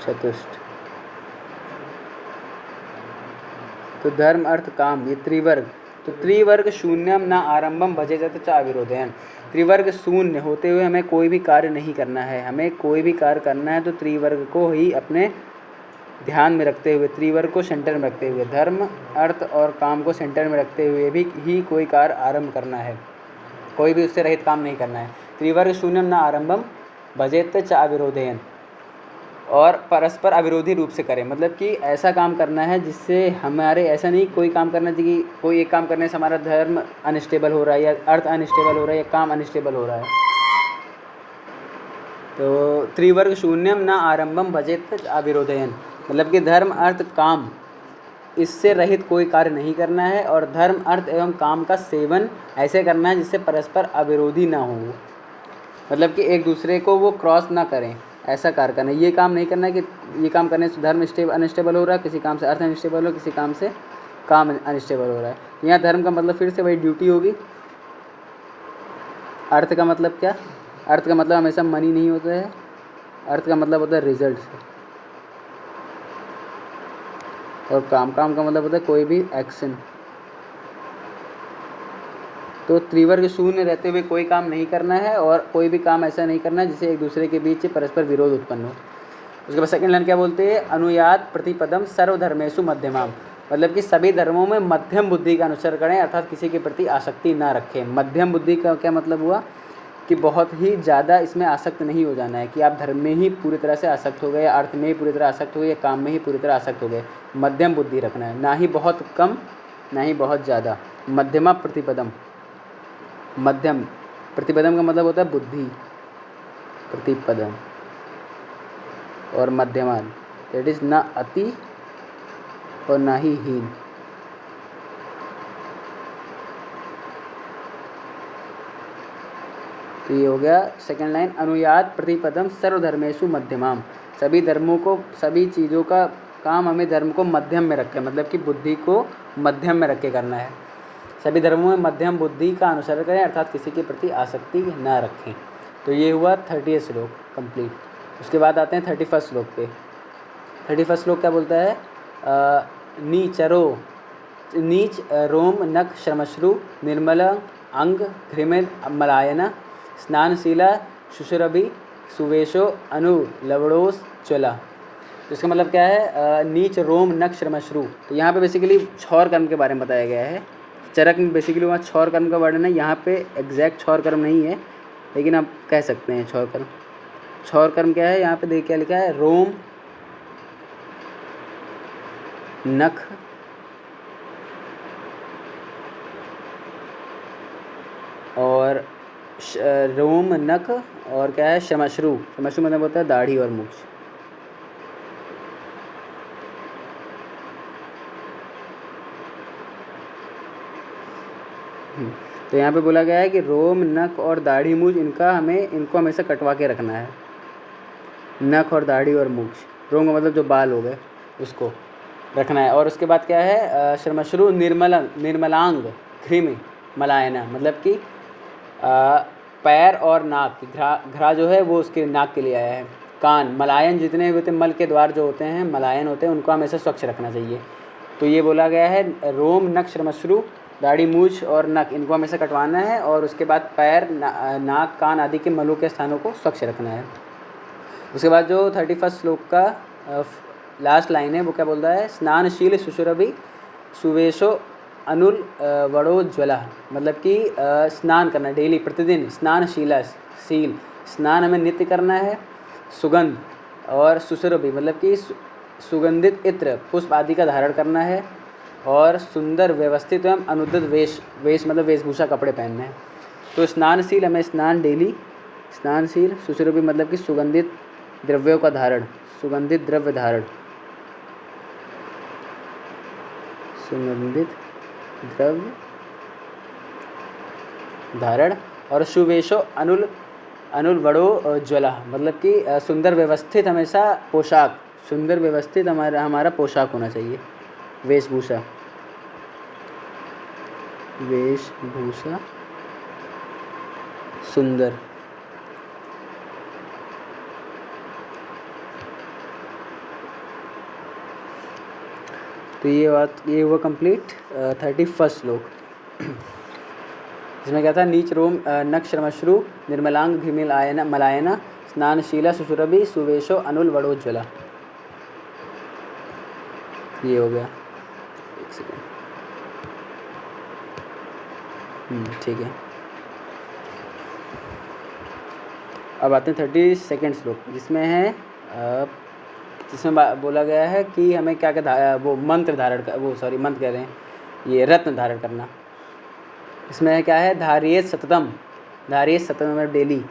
चतुष्ट। तो धर्म अर्थ काम, ये त्रिवर्ग। तो त्रिवर्ग शून्यम न आरंभम भजे जाते चा विरोधयन। त्रिवर्ग शून्य होते हुए हमें कोई भी कार्य नहीं करना है, हमें कोई भी कार्य करना है तो त्रिवर्ग को ही अपने ध्यान में रखते हुए, त्रिवर्ग को सेंटर में रखते हुए, धर्म अर्थ और काम को सेंटर में रखते हुए भी ही कोई कार्य आरंभ करना है, कोई भी उससे रहित काम नहीं करना है। त्रिवर्ग शून्यम न आरंभम भजेत च अविरोधयन, और परस्पर अविरोधी रूप से करें, मतलब कि ऐसा काम करना है जिससे हमारे, ऐसा नहीं कोई काम करना चाहिए कि कोई एक काम करने से हमारा धर्म अनस्टेबल हो रहा है या अर्थ अनस्टेबल हो रहा है या काम अनस्टेबल हो रहा है। तो त्रिवर्ग शून्यम न आरंभम भजेत अविरोधयन, मतलब कि धर्म अर्थ काम इससे रहित कोई कार्य नहीं करना है, और धर्म अर्थ एवं काम का सेवन ऐसे करना है जिससे परस्पर अविरोधी ना हो, मतलब कि एक दूसरे को वो क्रॉस ना करें, ऐसा कार्य करना है। ये काम नहीं करना है कि ये काम करने से धर्म अनस्टेबल हो रहा है, किसी काम से अर्थ अनस्टेबल हो, किसी काम से काम अनस्टेबल हो रहा है। यहाँ धर्म का मतलब फिर से वही ड्यूटी होगी। अर्थ का मतलब क्या, अर्थ का मतलब हमेशा मनी नहीं होता है, अर्थ का मतलब होता है रिजल्ट, और काम का मतलब होता है कोई भी एक्शन। तो त्रिवर्ग शून्य रहते हुए कोई काम नहीं करना है, और कोई भी काम ऐसा नहीं करना है जिससे एक दूसरे के बीच परस्पर विरोध उत्पन्न हो। उसके बाद सेकंड लाइन क्या बोलते हैं, अनुयात प्रतिपदम सर्वधर्मेषु मध्यमाम, मतलब कि सभी धर्मों में मध्यम बुद्धि का अनुसरण करें, अर्थात किसी के प्रति आसक्ति ना रखें। मध्यम बुद्धि का क्या मतलब हुआ कि बहुत ही ज़्यादा इसमें आसक्त नहीं हो जाना है कि आप धर्म में ही पूरी तरह से आसक्त हो गए, अर्थ में ही पूरी तरह आसक्त हो गए, काम में ही पूरी तरह आसक्त हो गए। मध्यम बुद्धि रखना है, ना ही बहुत कम ना ही बहुत ज़्यादा। मध्यमा प्रतिपदम, मध्यम प्रतिपदम का मतलब होता है बुद्धि, प्रतिपदम, और मध्यमान, दैट इज़ ना अति और ना ही हीन। तो ये हो गया सेकंड लाइन, अनुयात प्रतिपदम सर्वधर्मेषु मध्यमाम, सभी धर्मों को, सभी चीज़ों का काम हमें धर्म को मध्यम में रखें, मतलब कि बुद्धि को मध्यम में रख के करना है। सभी धर्मों में मध्यम बुद्धि का अनुसरण करें, अर्थात किसी के प्रति आसक्ति न रखें। तो ये हुआ 30 श्लोक कंप्लीट। उसके बाद आते हैं 31 श्लोक पे। 31 श्लोक क्या बोलता है, नीचरो नीच रोम नख श्रमश्रु निर्मल अंग घृमित मलायन स्नानशीला शुशुरभि सुवेशो अनु लवड़ोस ज्वला। तो इसका मतलब क्या है, नीच रोम नख श्रमश्रु। तो यहाँ पे बेसिकली छौर कर्म के बारे में बताया गया है। चरक में बेसिकली वहाँ छौर कर्म का वर्णन है, यहाँ पे एग्जैक्ट छौर कर्म नहीं है, लेकिन आप कह सकते हैं छौर कर्म। छौर कर्म क्या है, यहाँ पे देख क्या लिखा है, रोम नख और रोम नख और क्या है, श्रमश्रु। श्रमश्रु मतलब होता है दाढ़ी और मूछ। तो यहाँ पे बोला गया है कि रोम नख और दाढ़ी मूछ इनको हमेशा कटवा के रखना है। नख और दाढ़ी और मूछ, रोम का मतलब जो बाल हो गए उसको रखना है। और उसके बाद क्या है, श्रमश्रु निर्मलांग घ्रिम मलायना, मतलब कि पैर और नाक, घ्रा जो है वो उसके नाक के लिए आया है। कान, मलायन जितने होते मल के द्वार जो होते हैं, मलायन होते हैं, उनको हमेशा स्वच्छ रखना चाहिए। तो ये बोला गया है रोम नख श्रमश्रु, दाढ़ी मूछ और नख इनको हमेशा कटवाना है। और उसके बाद पैर, नाक, कान आदि के मलों के स्थानों को स्वच्छ रखना है। उसके बाद जो 31 श्लोक का लास्ट लाइन है वो क्या बोल रहा है, स्नानशील सुशुरभि सुवेशो अनुल वड़ोज्वला, मतलब कि स्नान करना डेली, प्रतिदिन। स्नानशील, स्नान हमें नित्य करना है। सुगंध और सुशुरभि मतलब कि सुगंधित इत्र पुष्प आदि का धारण करना है। और सुंदर व्यवस्थित एवं अनुद्ध वेश मतलब वेशभूषा कपड़े पहनने हैं। तो स्नानशील हमें स्नान डेली, स्नानशील। सुशुरभि मतलब कि सुगंधित द्रव्यों का धारण, सुगंधित द्रव्य धारण, सुगंधित द्रव्य धारण। और सुवेशो अनुल वड़ो ज्वला मतलब कि सुंदर व्यवस्थित हमेशा पोशाक, सुंदर व्यवस्थित हमारा पोशाक होना चाहिए, वेशभूषा सुंदर। तो ये हुआ कंप्लीट 31 श्लोक, जिसमें क्या था, नीच रोम नख श्रमश्रु निर्मलांग घिमिल आयना मलायना स्नानशीला सुशुरभि सुवेशो अनुल वड़ोज्वला। ये हो गया, एक सेकेंड, ठीक है। अब आते हैं 32 श्लोक, जिसमें है जिसमें बोला गया है कि हमें क्या क्या वो मंत्र धारण कर, वो सॉरी मंत्र कह रहे हैं, ये रत्न धारण करना। इसमें क्या है, धारिये सततम मतलब डेली,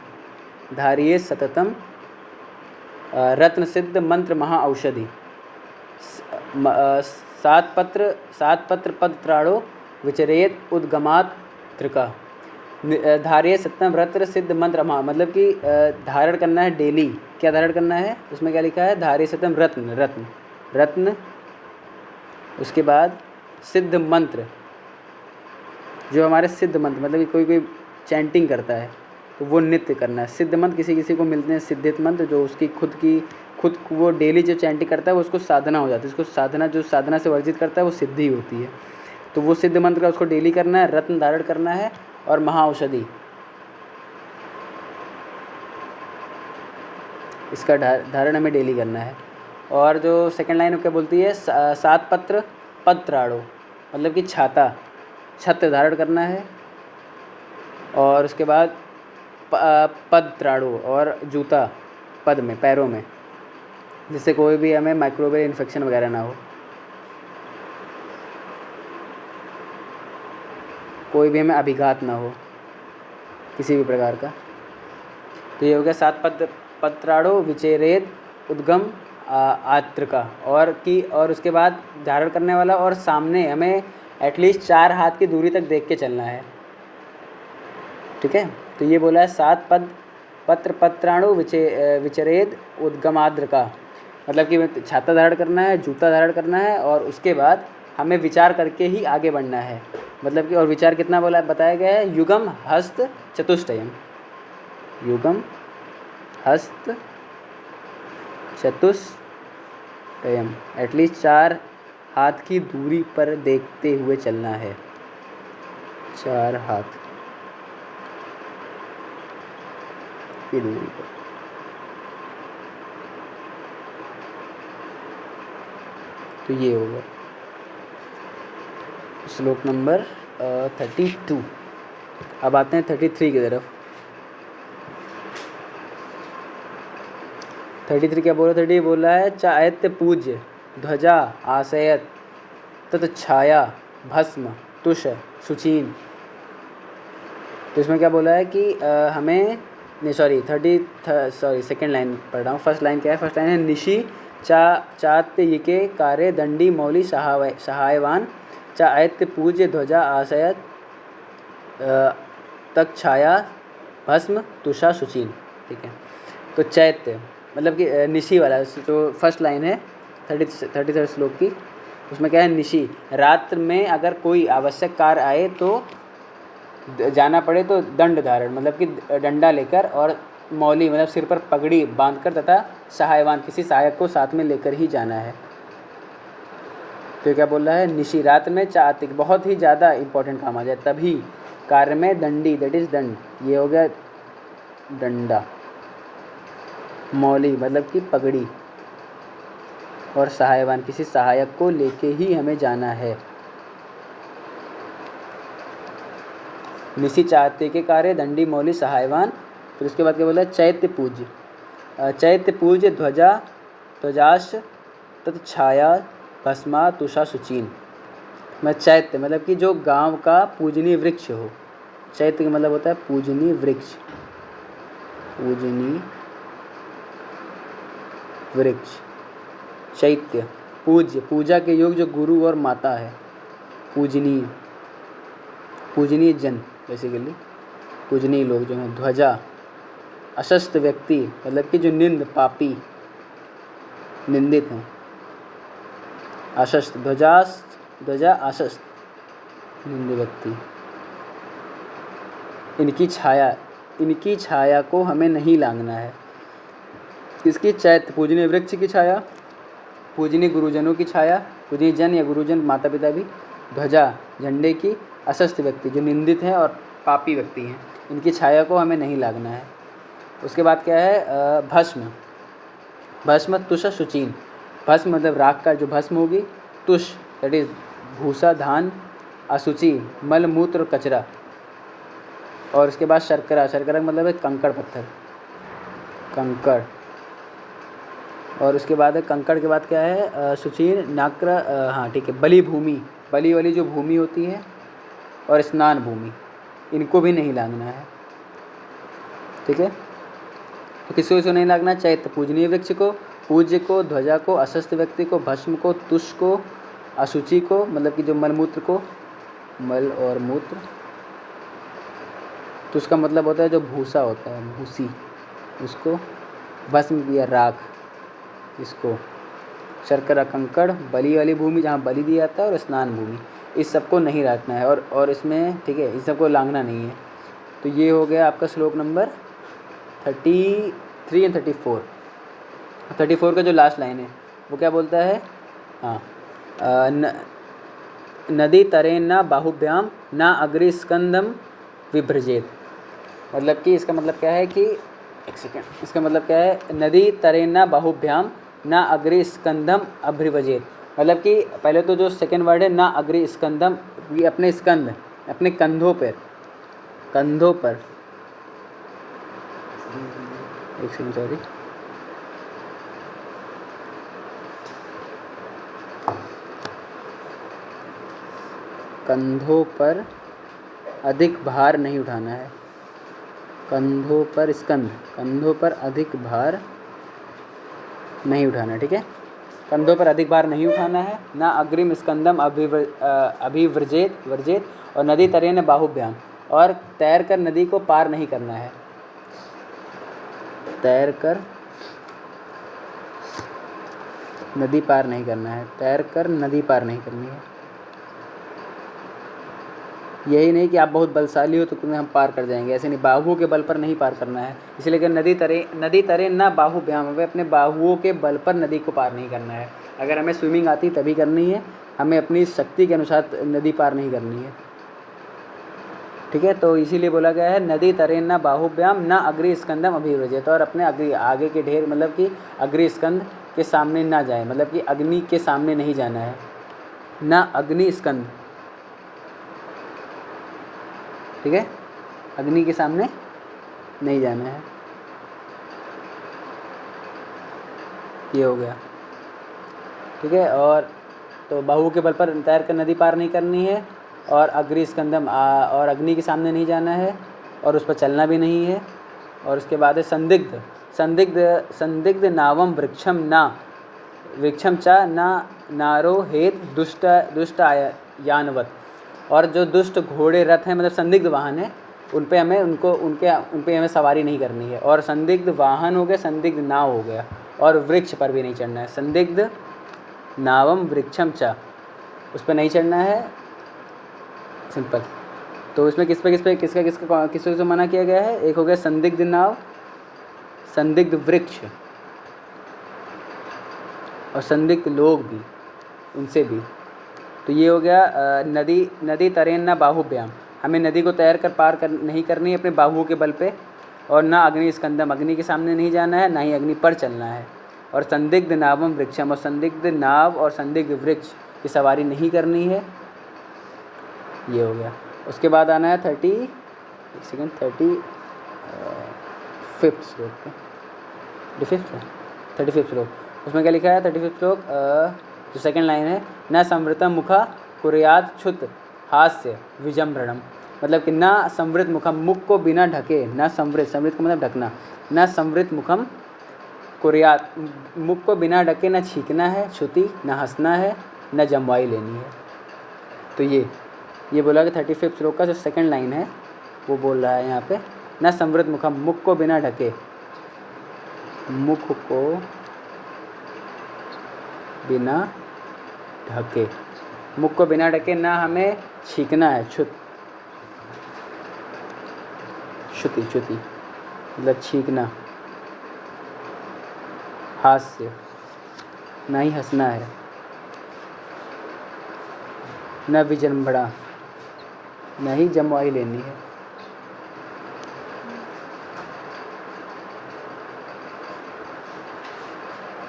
धारिये सततम रत्न सिद्ध मंत्र महा औषधि। 7 पत्र पद त्राणो विचरेत उद्गमात त्रिका। धारिये सततम रत्न सिद्ध मंत्र महा मतलब कि धारण करना है डेली। क्या धारण करना है, उसमें क्या लिखा है, धारिये सततम रत्न, उसके बाद सिद्ध मंत्र, जो हमारे सिद्ध मंत्र मतलब कि कोई चैंटिंग करता है तो वो नित्य करना है। सिद्ध मंत्र किसी को मिलते हैं सिद्धित मंत्र, जो उसकी खुद वो डेली जो चैंटिंग करता है वो उसको साधना हो जाती है। उसको साधना से वर्जित करता है वो सिद्धि होती है। तो वो सिद्ध मंत्र का उसको डेली करना है, रत्न धारण करना है। और महाऔषधि, इसका धारण हमें डेली करना है। और जो सेकंड लाइन क्या बोलती है, 7 पत्र पद त्राणो मतलब कि छत्र धारण करना है। और उसके बाद पद त्राणो और जूता पद में, पैरों में, जिससे कोई भी हमें माइक्रोबियल इन्फेक्शन वगैरह ना हो, कोई भी हमें अभिघात ना हो किसी भी प्रकार का। तो ये हो गया 7 पद त्राणो विचेरेद उद्गम आत्रिका। और उसके बाद धारण करने वाला, और सामने हमें एटलीस्ट 4 हाथ की दूरी तक देख के चलना है, ठीक है। तो ये बोला है 7 पद त्राणो विचरेद उद्गमाद्रिका, मतलब कि छाता धारण करना है, जूता धारण करना है, और उसके बाद हमें विचार करके ही आगे बढ़ना है। मतलब कि और विचार कितना बताया गया है, युगम हस्त चतुष्टयम, युगम हस्त चतुष्टयम, एटलीस्ट 4 हाथ की दूरी पर देखते हुए चलना है, 4 हाथ की दूरी पर। तो ये हो गया श्लोक नंबर 32। अब आते हैं 33 की तरफ। 33 क्या बोल रहा है? 30 बोल रहा है चायत्य पूज्य ध्वजा आशयत तत्छाया भस्म तुष शुचीन। तो इसमें क्या बोला है कि हमें नहीं सॉरी सेकंड लाइन पढ़ रहा हूँ। फर्स्ट लाइन क्या है? फर्स्ट लाइन है निशि चात्ययिके कार्य दंडी मौली सहायवान चायत्य पूज्य ध्वजा आशयत तत्छाया भस्म तुषा शुचीन। ठीक है, तो चैत्य मतलब कि निशि वाला जो फर्स्ट लाइन है 33 श्लोक की, उसमें क्या है? निशि, रात्र में अगर कोई आवश्यक कार्य आए तो जाना पड़े तो दंड धारण मतलब कि डंडा लेकर, और मौली मतलब सिर पर पगड़ी बांधकर, तथा सहायवान किसी सहायक को साथ में लेकर ही जाना है। तो क्या बोल रहा है? निशि, रात में चातिक बहुत ही ज़्यादा इंपॉर्टेंट काम आ जाए तभी कार्य में दंडी दैट इज़ दंड, ये हो गया डंडा, मौली मतलब कि पगड़ी, और सहायवान किसी सहायक को लेके ही हमें जाना है। निशि चाहते के कार्य दंडी मौली सहायवान। फिर उसके बाद क्या बोला? चैत्य पूज्य ध्वजाश तत्छाया भस्मा तुषा शुचीन। मैं चैत्य मतलब कि जो गांव का पूजनीय वृक्ष हो। चैत्य का मतलब होता है पूजनीय वृक्ष, पूजनीय वृक्ष। चैत्य पूज्य, पूजा के योग जो गुरु और माता है, पूजनीय, पूजनीय जन बेसिकली, पूजनीय लोग जो हैं। ध्वजा, अशस्त व्यक्ति मतलब कि जो पापी, निंदित हैं। अशस्त, ध्वजा अशस्त, निंदित व्यक्ति। इनकी छाया को हमें नहीं लांघना है। किसकी? चैत्य, पूजनीय वृक्ष की छाया, पूजनीय गुरुजनों की छाया, पूजनीय जन या गुरुजन माता पिता भी। ध्वजा, झंडे की। अशस्त व्यक्ति जो निंदित हैं और पापी व्यक्ति हैं, इनकी छाया को हमें नहीं लागना है। उसके बाद क्या है? भस्म तुष शुचीन। भस्म मतलब राख का जो भस्म होगी, तुष दैट इज भूसा धान, अशुचि मल मूत्र और कचरा, और उसके बाद शर्करा मतलब है कंकड़ पत्थर, कंकड़। और उसके बाद है कंकड़ के बाद क्या है? शुचीन नाक्र, हाँ ठीक है, बलि भूमि, बलि वाली जो भूमि होती है, और स्नान भूमि, इनको भी नहीं लागना है। ठीक है, तो किसको नहीं लागना? चैत्य, पूजनीय वृक्ष को, पूज्य को, ध्वजा को, अशस्त व्यक्ति को, भस्म को, तुष को, अशुचि को मतलब कि जो मलमूत्र को, मल और मूत्र। तुष का मतलब होता है जो भूसा होता है, भूसी, उसको। भस्म या राख, इसको। शर्करा कंकड़, बलि वाली भूमि जहाँ बलि दिया जाता है, और स्नान भूमि, इस सबको नहीं रखना है। और इसमें ठीक है, इस सबको लांघना नहीं है। तो ये हो गया आपका श्लोक नंबर 33 एंड 34। 34 का जो लास्ट लाइन है वो क्या बोलता है? हाँ, नदी तरेन न बाहुभ्याम न अग्रि स्कंदम विभ्रजेत। मतलब कि इसका मतलब क्या है कि एक सेकेंड, इसका मतलब क्या है? नदी तरेन न बाहुभ्याम न अग्रि स्कंदम अभिवजेत। मतलब कि पहले तो जो सेकेंड वर्ड है ना अग्रि स्कंदम, ये अपने स्कंद, अपने कंधों पर, एक सेकेंड सॉरी, कंधों पर अधिक भार नहीं उठाना है। कंधों पर स्कंद, कंधों पर अधिक भार नहीं उठाना। ठीक है, कंधों पर अधिक भार नहीं उठाना है। ना अग्रिम स्कंदम अभिव्रजेत वर्जेत, और नदी तरेन बाहुभ्याम, और तैर कर नदी को पार नहीं करना है। तैर कर नदी पार नहीं करना है, तैर कर नदी पार नहीं करनी है। यही नहीं कि आप बहुत बलशाली हो तो तुम्हें हम पार कर जाएंगे, ऐसे नहीं, बाहुओं के बल पर नहीं पार करना है। इसलिए कि नदी तरे ना बाहुभ्याम, हमें अपने बाहुओं के बल पर नदी को पार नहीं करना है। अगर हमें स्विमिंग आती तभी करनी है, हमें अपनी शक्ति के अनुसार नदी पार नहीं करनी है। ठीक है, तो इसीलिए बोला गया है नदी तरेन ना बाहुभ्याम ना अग्रि स्कंदम अभिव्रजेत, और अपने आगे के ढेर मतलब कि अग्रि स्कंद के सामने ना जाए, मतलब कि अग्नि के सामने नहीं जाना है। ना अग्नि स्कंद, ठीक है, अग्नि के सामने नहीं जाना है। ये हो गया, ठीक है। और तो बाहु के बल पर तैर कर नदी पार नहीं करनी है, और अग्नि स्कंदम और अग्नि के सामने नहीं जाना है, और उस पर चलना भी नहीं है। और उसके बाद है संदिग्ध। संदिग्ध नावम वृक्षम च ना नारो हेत दुष्ट यानवत। और जो दुष्ट घोड़े रथ हैं, मतलब संदिग्ध वाहन है, उन पे हमें सवारी नहीं करनी है। और संदिग्ध वाहन हो गया, संदिग्ध नाव हो गया, और वृक्ष पर भी नहीं चढ़ना है। संदिग्ध नावम वृक्षम च, उस पर नहीं चढ़ना है, सिंपल। तो इसमें किसका से मना किया गया है? एक हो गया संदिग्ध नाव, संदिग्ध वृक्ष, और संदिग्ध लोग भी, उनसे भी। तो ये हो गया नदी तरेन न बाहुव्याम, हमें नदी को तैर कर नहीं करनी है अपने बाहुओं के बल पे। और ना अग्नि स्कंदम, अग्नि के सामने नहीं जाना है, ना ही अग्नि पर चलना है। और संदिग्ध नावम वृक्षम, और संदिग्ध नाव और संदिग्ध वृक्ष की सवारी नहीं करनी है। ये हो गया। उसके बाद आना है 35 श्लोक पे, 35 श्लोक। उसमें क्या लिखा है? 35 श्लोक जो सेकंड लाइन है, न संवृतम मुखा कुर्यात क्षुत हास्य विजम्भरणम, मतलब कि ना संवृत मुखम, मुख को बिना ढके, ना संवृत का मतलब ढकना, ना संवृत मुखम कुर्यात, मुख को बिना ढके न छींकना है, क्षुति न हंसना है, न जमवाई लेनी है। तो ये बोला कि 35 श्लोक का जो सेकंड लाइन है वो बोल रहा है यहाँ पे, न संवृत मुखम, मुख को बिना ढके, मुख को बिना ढके, मुख को बिना ढके, ना हमें छींकना है, क्षुति मतलब छींकना, हास्य, ना ही हंसना है, न विजृंभणा, न ही जमवाई लेनी है।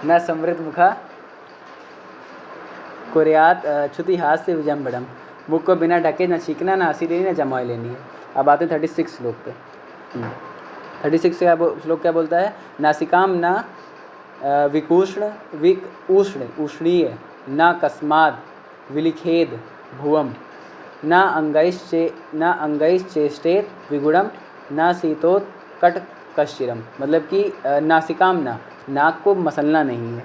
न संवृत मुखा कुर्यात क्षुति हास्य विजम्बड़म, मुख को बिना ढके, न छींकना, न हंसी लेनी, न जमवाई लेनी है। अब आते हैं 36 श्लोक पे। 36 श्लोक क्या बोलता है? नासिकाम न उष्णीय, न कस्माद विलिखेद भुवम, न अंगैश्चेष्टेत विगुणम, न शीतोत कट कश्चिरम, मतलब कि नासिकाम न, नाक को मसलना नहीं है,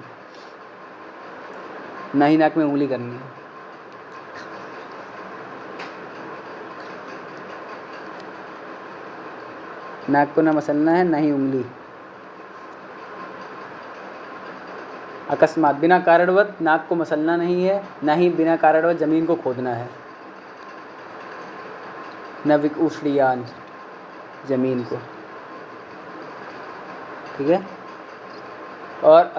ना ही नाक में उंगली करनी है। नाक को ना मसलना है, ना ही उंगली। अकस्मात, बिना कारणवत नाक को मसलना नहीं है, ना ही बिना कारणवत जमीन को खोदना है। न विकुष्णियान, जमीन को, ठीक है। और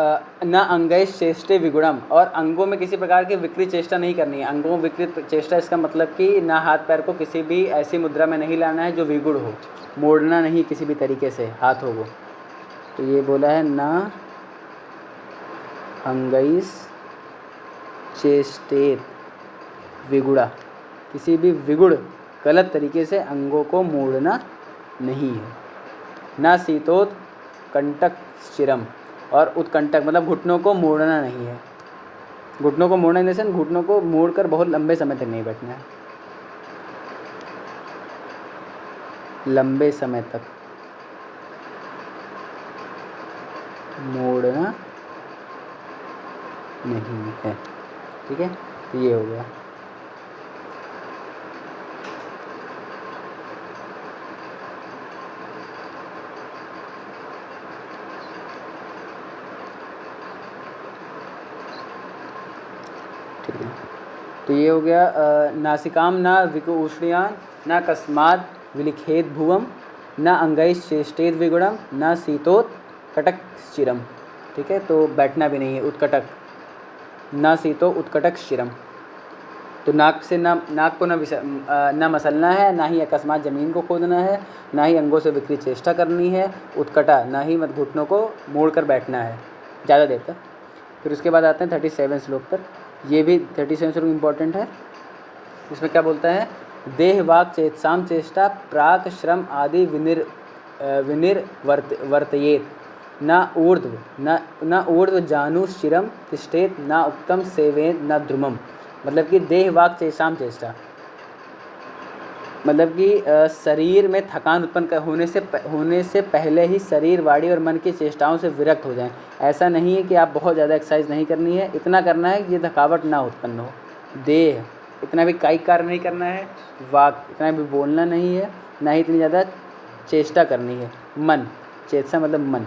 न अंगैश चेष्टे विगुणम, और अंगों में किसी प्रकार की विकृत चेष्टा नहीं करनी है। अंगों में विकृत चेष्टा, इसका मतलब कि ना हाथ पैर को किसी भी ऐसी मुद्रा में नहीं लाना है जो विगुण हो, मोड़ना नहीं किसी भी तरीके से हाथों को। तो ये बोला है ना अंगैश चेष्टेत विगुड़ा, किसी भी विगुण गलत तरीके से अंगों को मोड़ना नहीं है। ना शीतोत कंटक शिरम, और उत्कंटक मतलब घुटनों को मोड़ना नहीं है। घुटनों को मोड़ना इन द घुटनों को मोड़कर बहुत लंबे समय तक नहीं बैठना है, लंबे समय तक मोड़ना नहीं है, ठीक है। तो ये हो गया। ठीक है, तो ये हो गया नासिकाम न विकुष्णियान, न कस्माद विलिखेत भुवम, न अंगैश चेष्टेत विगुणम, न शीतोत कटक शिरम, ठीक है। तो बैठना भी नहीं है, उत्कटक, न शीतो उत्कटक शिरम। तो नाक से नाक को न मसलना है, ना ही अकस्मात ज़मीन को खोदना है, ना ही अंगों से विकृत चेष्टा करनी है, उत्कटा, ना ही मत घुटनों को मोड़ कर बैठना है ज़्यादा देर तक। फिर उसके बाद आते हैं 37 श्लोक पर। ये भी 37 श्लोक इम्पॉर्टेंट है। इसमें क्या बोलता है, देह वाक चेतसाम चेष्टा प्राक श्रम आदि विनिर्वर्तयेत न ऊर्ध्व न ऊर्ध्व जानु शिरम तिष्ठेत न उक्तम सेवेत न ध्रुमम। मतलब कि देह वाक चेतसाम चेष्टा, मतलब कि शरीर में थकान उत्पन्न होने से पहले ही शरीर, वाणी और मन की चेष्टाओं से विरक्त हो जाएं। ऐसा नहीं है कि आप बहुत ज़्यादा एक्सरसाइज नहीं करनी है, इतना करना है कि ये थकावट ना उत्पन्न हो। देह, इतना भी कायिक कार्य नहीं करना है। वाक, इतना भी बोलना नहीं है, ना ही इतनी ज़्यादा चेष्टा करनी है। मन, चेष्टा मतलब मन,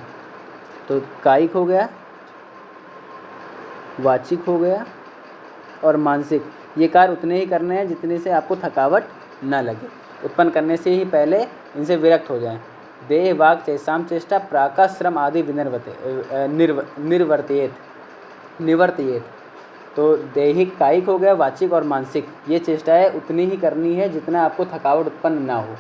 तो कायिक हो गया, वाचिक हो गया और मानसिक। ये कार्य उतने ही करने हैं जितने से आपको थकावट न लगे, उत्पन्न करने से ही पहले इनसे विरक्त हो जाएं। देह वाक चेष्टाम चेष्टा प्राकाश्रम आदि निवर्तयेत। तो दैहिक, कायिक हो गया, वाचिक और मानसिक, ये चेष्टाएं उतनी ही करनी है जितना आपको थकावट उत्पन्न ना हो।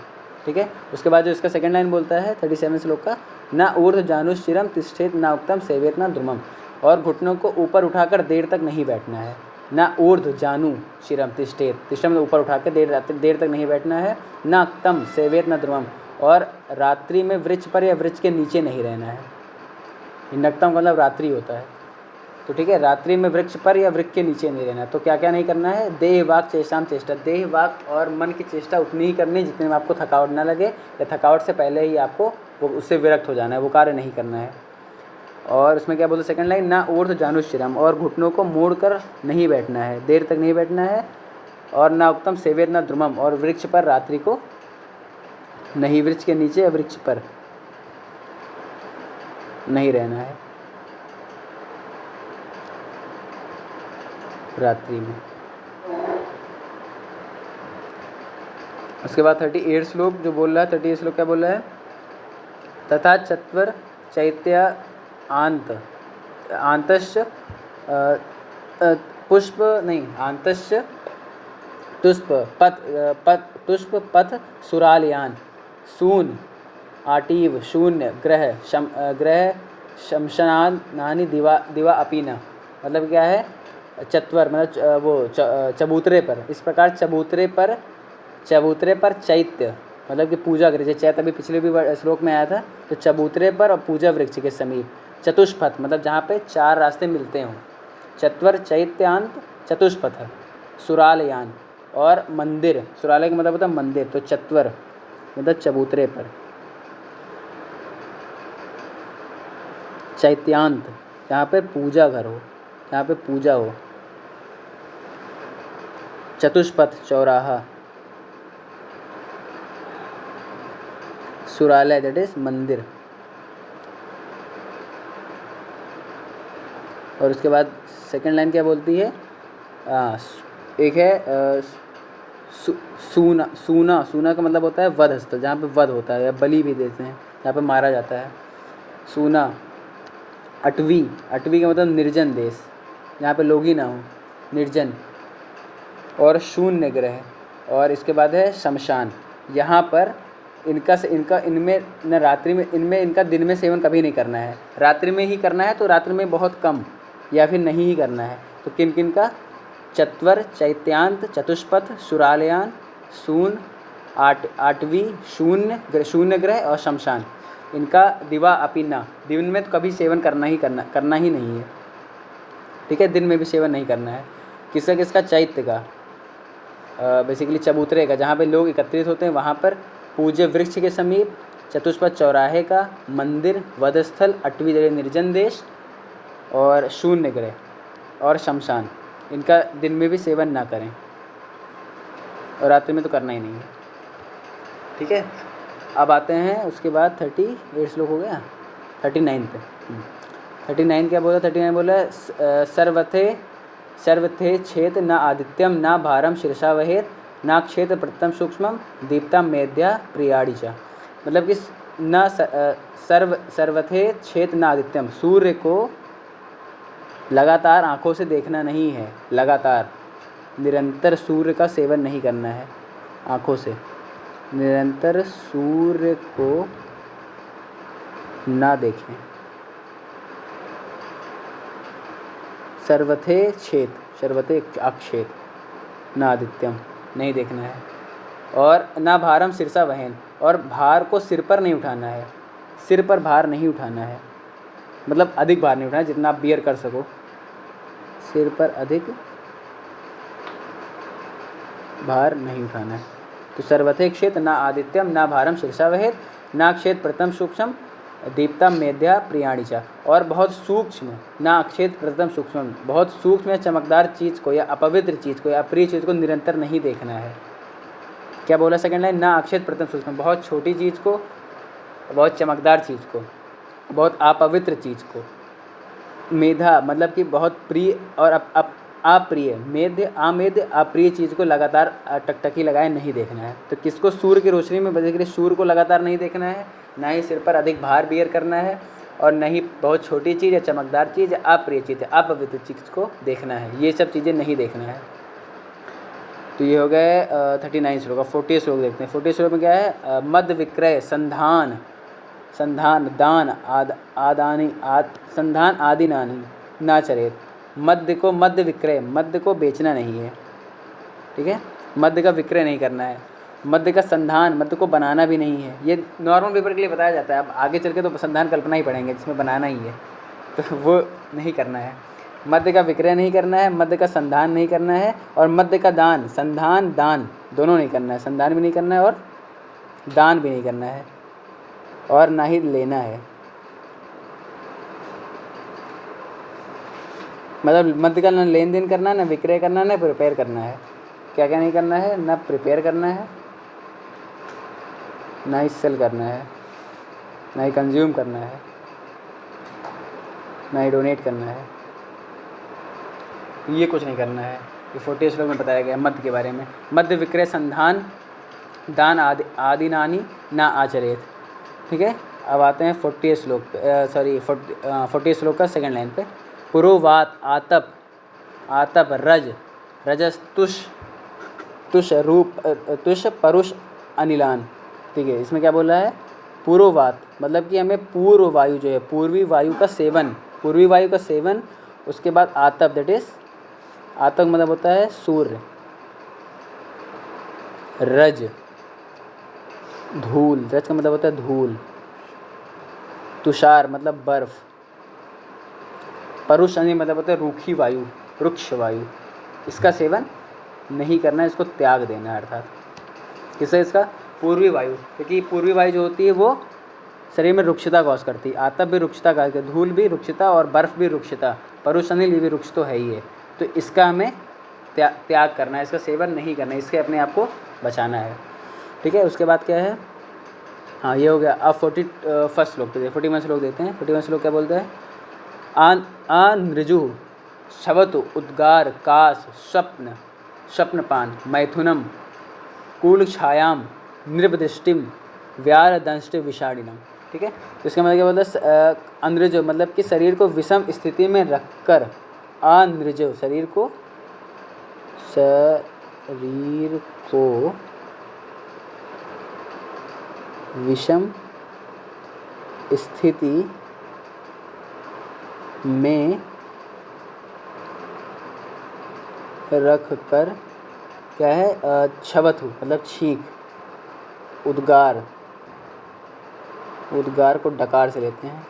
ठीक है। उसके बाद जो इसका सेकंड लाइन बोलता है 37 श्लोक का, न ऊर्ध्व जानु शिरम तिष्ठेत न उक्तम सेवेत न ध्रुमम। और घुटनों को ऊपर उठाकर देर तक नहीं बैठना है। न ऊर्ध्व जानु शिरम तिष्ठेत, तिष्ठम ऊपर उठा के देर तक नहीं बैठना है। न उक्तम सेवेत न ध्रुमम, और रात्रि में वृक्ष पर या वृक्ष के नीचे नहीं रहना है। नक्तम मतलब रात्रि होता है, तो ठीक है, रात्रि में वृक्ष पर या वृक्ष के नीचे नहीं रहना। तो क्या क्या नहीं करना है, देह वाक चेष्टाम चेष्टा, देह वाक और मन की चेष्टा उतनी ही करनी है जितने में आपको थकावट ना लगे, या थकावट से पहले ही आपको वो उससे विरक्त हो जाना है, वो कार्य नहीं करना है। और उसमें क्या बोलते सेकंड लाइन, ना ऊर्ध्व जानुशिरम, और घुटनों को मोड़ कर नहीं बैठना है, देर तक नहीं बैठना है। और ना उक्तम सेवेत ना ध्रुमम, और वृक्ष पर रात्रि को नहीं, वृक्ष के नीचे या वृक्ष पर नहीं रहना है रात्रि में। उसके बाद 38 श्लोक जो बोल रहा है, 38 श्लोक क्या बोल रहा है, तथा चत्वर चैत्य आंतश्च पुष्प नहीं आंतश्च तुष्प पथ सुरालयान सून आटीव शून्य ग्रह शमशनानि दिवा अपीना। मतलब क्या है, चत्वर मतलब वो चबूतरे पर, इस प्रकार चबूतरे पर चैत्य मतलब कि पूजा करे, जैसे चैत्य अभी पिछले भी श्लोक में आया था, तो चबूतरे पर और पूजा वृक्ष के समीप। चतुष्पथ मतलब जहाँ पे चार रास्ते मिलते हों। चत्वर चैत्यांत चतुष्पथ सुरालयान, और मंदिर, सुरालय का मतलब होता है मंदिर, तो चत्वर मतलब चबूतरे पर। चैत्यांत जहाँ पे पूजा घर हो, जहाँ पे पूजा हो। चतुष्पथ चौराहा, सुरालय दैट इज मंदिर। और उसके बाद सेकंड लाइन क्या बोलती है, एक है सूना का मतलब होता है वध स्थल, जहाँ पे वध होता है या बलि भी देते हैं, जहाँ पे मारा जाता है। सूना। अटवी का मतलब निर्जन देश, जहाँ पे लोग ही ना हो, निर्जन। और शून्य ग्रह। और इसके बाद है शमशान, यहाँ पर इनमें न रात्रि में, इनका दिन में सेवन कभी नहीं करना है, रात्रि में ही करना है। तो रात्रि में बहुत कम या फिर नहीं ही करना है। तो किन किन का, चत्वर चैत्यांत चतुष्पथ सुरालयान सून आठवी शून्य ग्रह और शमशान, इनका दिवा अपीना, दिन में तो कभी सेवन करना ही नहीं है। ठीक है, दिन में भी सेवन नहीं करना है। किसका चैत्य का, बेसिकली चबूतरे का, जहाँ पे लोग एकत्रित होते हैं वहाँ पर, पूज्य वृक्ष के समीप, चतुष्पथ चौराहे का, मंदिर, वधस्थल, अटवी जगह निर्जन देश, और शून्य ग्रह और शमशान, इनका दिन में भी सेवन ना करें और रात्रि में तो करना ही नहीं है। ठीक है। अब आते हैं उसके बाद 38 श्लोक हो गया, 39 पे। 39 क्या बोला, 39 बोला सर्वथे छेद न आदित्यम न भारम शीर्षा वहेत न क्षेत्र प्रतम सूक्ष्मम दीप्ता मेद्या प्रियाड़ी चा। मतलब कि न सर्वथे छेद न आदित्यम, सूर्य को लगातार आँखों से देखना नहीं है, लगातार निरंतर सूर्य का सेवन नहीं करना है आँखों से, निरंतर सूर्य को ना देखें। सर्वथे छेद, सर्वथे अक्षेत, न आदित्यम, नहीं देखना है। और ना भारम शीर्षा वहन, और भार को सिर पर नहीं उठाना है, सिर पर भार नहीं उठाना है, मतलब अधिक भार नहीं उठाना है, जितना आप बियर कर सको, सिर पर अधिक भार नहीं उठाना है। तो सर्वथे क्षेत्र ना आदित्यम ना भारम शीर्षा वहेत ना क्षेत्र प्रथम सूक्ष्म दीप्ता मेध्या प्रियाणिचा, और बहुत सूक्ष्म ना क्षेत्र प्रथम सूक्ष्म, बहुत सूक्ष्म या चमकदार चीज़ को या अपवित्र चीज़ को या अप्रिय चीज़ को निरंतर नहीं देखना है। क्या बोला सेकंड लाइन, ना अक्षेत्र प्रथम सूक्ष्म, बहुत छोटी चीज़ को, बहुत चमकदार चीज़ को, बहुत अपवित्र चीज़ को, मेधा मतलब कि बहुत प्रिय और अप्रिय, मेध्य अमेध्य अप्रिय चीज़ को लगातार टकटकी लगाए नहीं देखना है। तो किसको, सूर्य की रोशनी में बजे के लिए सूर्य को लगातार नहीं देखना है, ना ही सिर पर अधिक भार बियर करना है, और न ही बहुत छोटी चीज़ या चमकदार चीज़ या अप्रिय चीज़ या अपवित्र चीज़ को देखना है, ये सब चीज़ें नहीं देखना है। तो ये हो गए 39 श्लोक। अब 40 श्लोक देखते हैं। 40 श्लोक में क्या है, मद विक्रय संधान, संधान दान आदानी संधान आदि नानी ना चरेत, मद्य को मद्य विक्रय, मद्य को बेचना नहीं है, ठीक है, मद्य का विक्रय नहीं करना है, मद्य का संधान, मद्य को बनाना भी नहीं है। ये नॉर्मल पेपर के लिए बताया जाता है, अब आगे चल के तो संधान कल्पना ही पढ़ेंगे जिसमें बनाना ही है, तो वो नहीं करना है। मद्य का विक्रय नहीं करना है, मद्य का संधान नहीं करना है, और मद्य का दान, संधान दान दोनों नहीं करना है, संधान भी नहीं करना है और दान भी नहीं करना है, और ना ही लेना है। मतलब मद्य का ना लेन देन करना है, ना विक्रय करना है, ना प्रिपेयर करना है। क्या क्या नहीं करना है, ना प्रिपेयर करना है, ना ही सेल करना है, ना ही कंज्यूम करना है, ना ही डोनेट करना है, ये कुछ नहीं करना है। ये 40 श्लोक में बताया गया मद्य के बारे में। मद्य विक्रय संधान दान आदि नानी ना आचरेत, ठीक है। अब आते हैं 40 श्लोक पे, सॉरी 40 श्लोक का सेकंड लाइन पे। पुरोवात आतप, आतप रज, रजस तुष, तुष रूप, तुष परुष अनिलान, ठीक है। इसमें क्या बोला है, पुरोवात मतलब कि हमें पूर्व वायु जो है, पूर्वी वायु का सेवन, पूर्वी वायु का सेवन, उसके बाद आतप, दैट इज आतप मतलब होता है सूर्य, रज धूल, रज का मतलब होता है धूल, तुषार मतलब बर्फ, परुषणी मतलब होता है रूखी वायु, रुक्ष वायु, इसका सेवन नहीं करना है, इसको त्याग देना है। अर्थात किससे, इसका पूर्वी वायु, क्योंकि पूर्वी वायु जो होती है वो शरीर में रुक्षता कॉज करती है। आतप भी रुक्षता का, धूल भी रुक्षता और बर्फ़ भी रुक्षता, परुषणी भी रुक्ष तो है ही है। तो इसका हमें त्याग करना है, इसका सेवन नहीं करना है, इसके अपने आप को बचाना है, ठीक है। उसके बाद क्या है, हाँ ये हो गया। अब 41 श्लोक पे 41 श्लोक देते हैं। 41 श्लोक क्या बोलते हैं, नृजु शवतु उद्गार काश स्वप्न स्वप्नपान मैथुनम कूल छायाम नृपदृष्टिम व्याल दंष्टि विषाणिनम, ठीक है। तो इसका मतलब क्या बोलते हैं, अनृज मतलब कि शरीर को विषम स्थिति में रखकर, अनृज शरीर को विषम स्थिति में रख कर, क्या है, छवथु मतलब छींक, उद्गार, उद्गार को डकार से लेते हैं,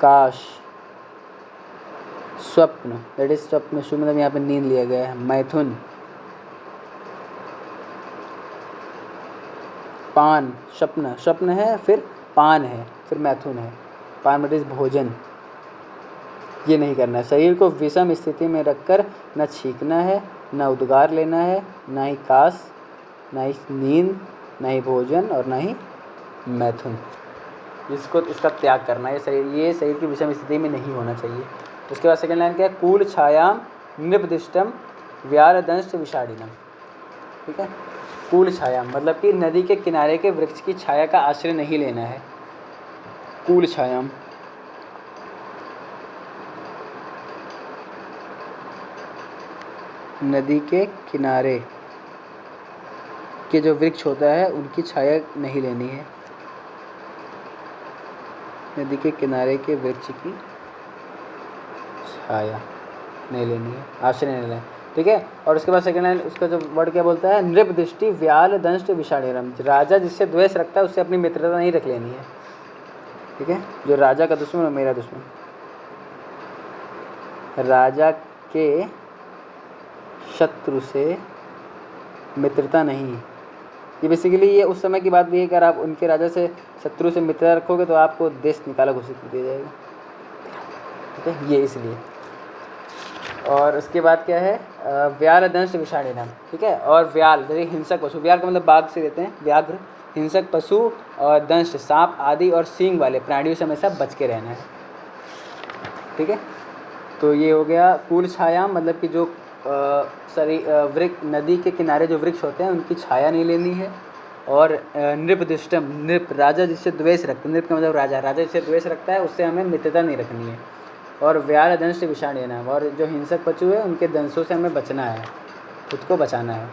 काश स्वप्न, दैट इज स्वप्न मतलब यहाँ पे नींद लिया गया है, मैथुन पान, स्वप्न स्वप्न है, फिर पान है, फिर मैथुन है, पान मतलब इस भोजन, ये नहीं करना है। शरीर को विषम स्थिति में रखकर न छींकना है, न उद्गार लेना है, न ही काश, न ही नींद, न ही भोजन और न ही मैथुन, इसको इसका त्याग करना है। ये शरीर की विषम स्थिति में नहीं होना चाहिए। उसके बाद सेकंड लाइन क्या है, कूल छायाम नृपदिष्टम व्यालदंष्ट विषाणिनम, ठीक है। कूल छाया मतलब कि नदी के किनारे के वृक्ष की छाया का आश्रय नहीं लेना है, कूल छायाम। नदी के किनारे के जो वृक्ष होता है उनकी छाया नहीं लेनी है, नदी के किनारे के वृक्ष की छाया, नहीं लेनी है, आश्रय नहीं लेना है, ठीक है। और उसके बाद सेकंड लाइन उसका जो वर्ड क्या बोलता है, नृप दृष्टि व्याल दंष्ट विषाणिरम, राजा जिससे द्वेष रखता है उससे अपनी मित्रता नहीं रख लेनी है, ठीक है। जो राजा का दुश्मन है मेरा दुश्मन, राजा के शत्रु से मित्रता नहीं। ये बेसिकली ये उस समय की बात भी है कि अगर आप उनके राजा से शत्रु से मित्रता रखोगे तो आपको देश निकाला घोषित कर दिया जाएगा, ठीक है, ये इसलिए। और उसके बाद क्या है, व्याल दंश विषाणिनम, ठीक है। और व्याल जैसे हिंसक पशु, व्याल का मतलब बाघ से देते हैं, व्याघ्र, हिंसक पशु और दंश सांप आदि और सींग वाले प्राणियों से हमेशा बच के रहना है, ठीक है। तो ये हो गया कुल छाया, मतलब कि जो वृक्ष, नदी के किनारे जो वृक्ष होते हैं उनकी छाया नहीं लेनी है। और नृपदृष्टम, नृप राजा जिससे द्वेष रखता है, नृप का मतलब राजा, राजा जिससे द्वेष रखता है उससे हमें मित्रता नहीं रखनी है। और व्याल दंश विषाणिनम, और जो हिंसक पशु है उनके दंशों से हमें बचना है, खुद को बचाना है।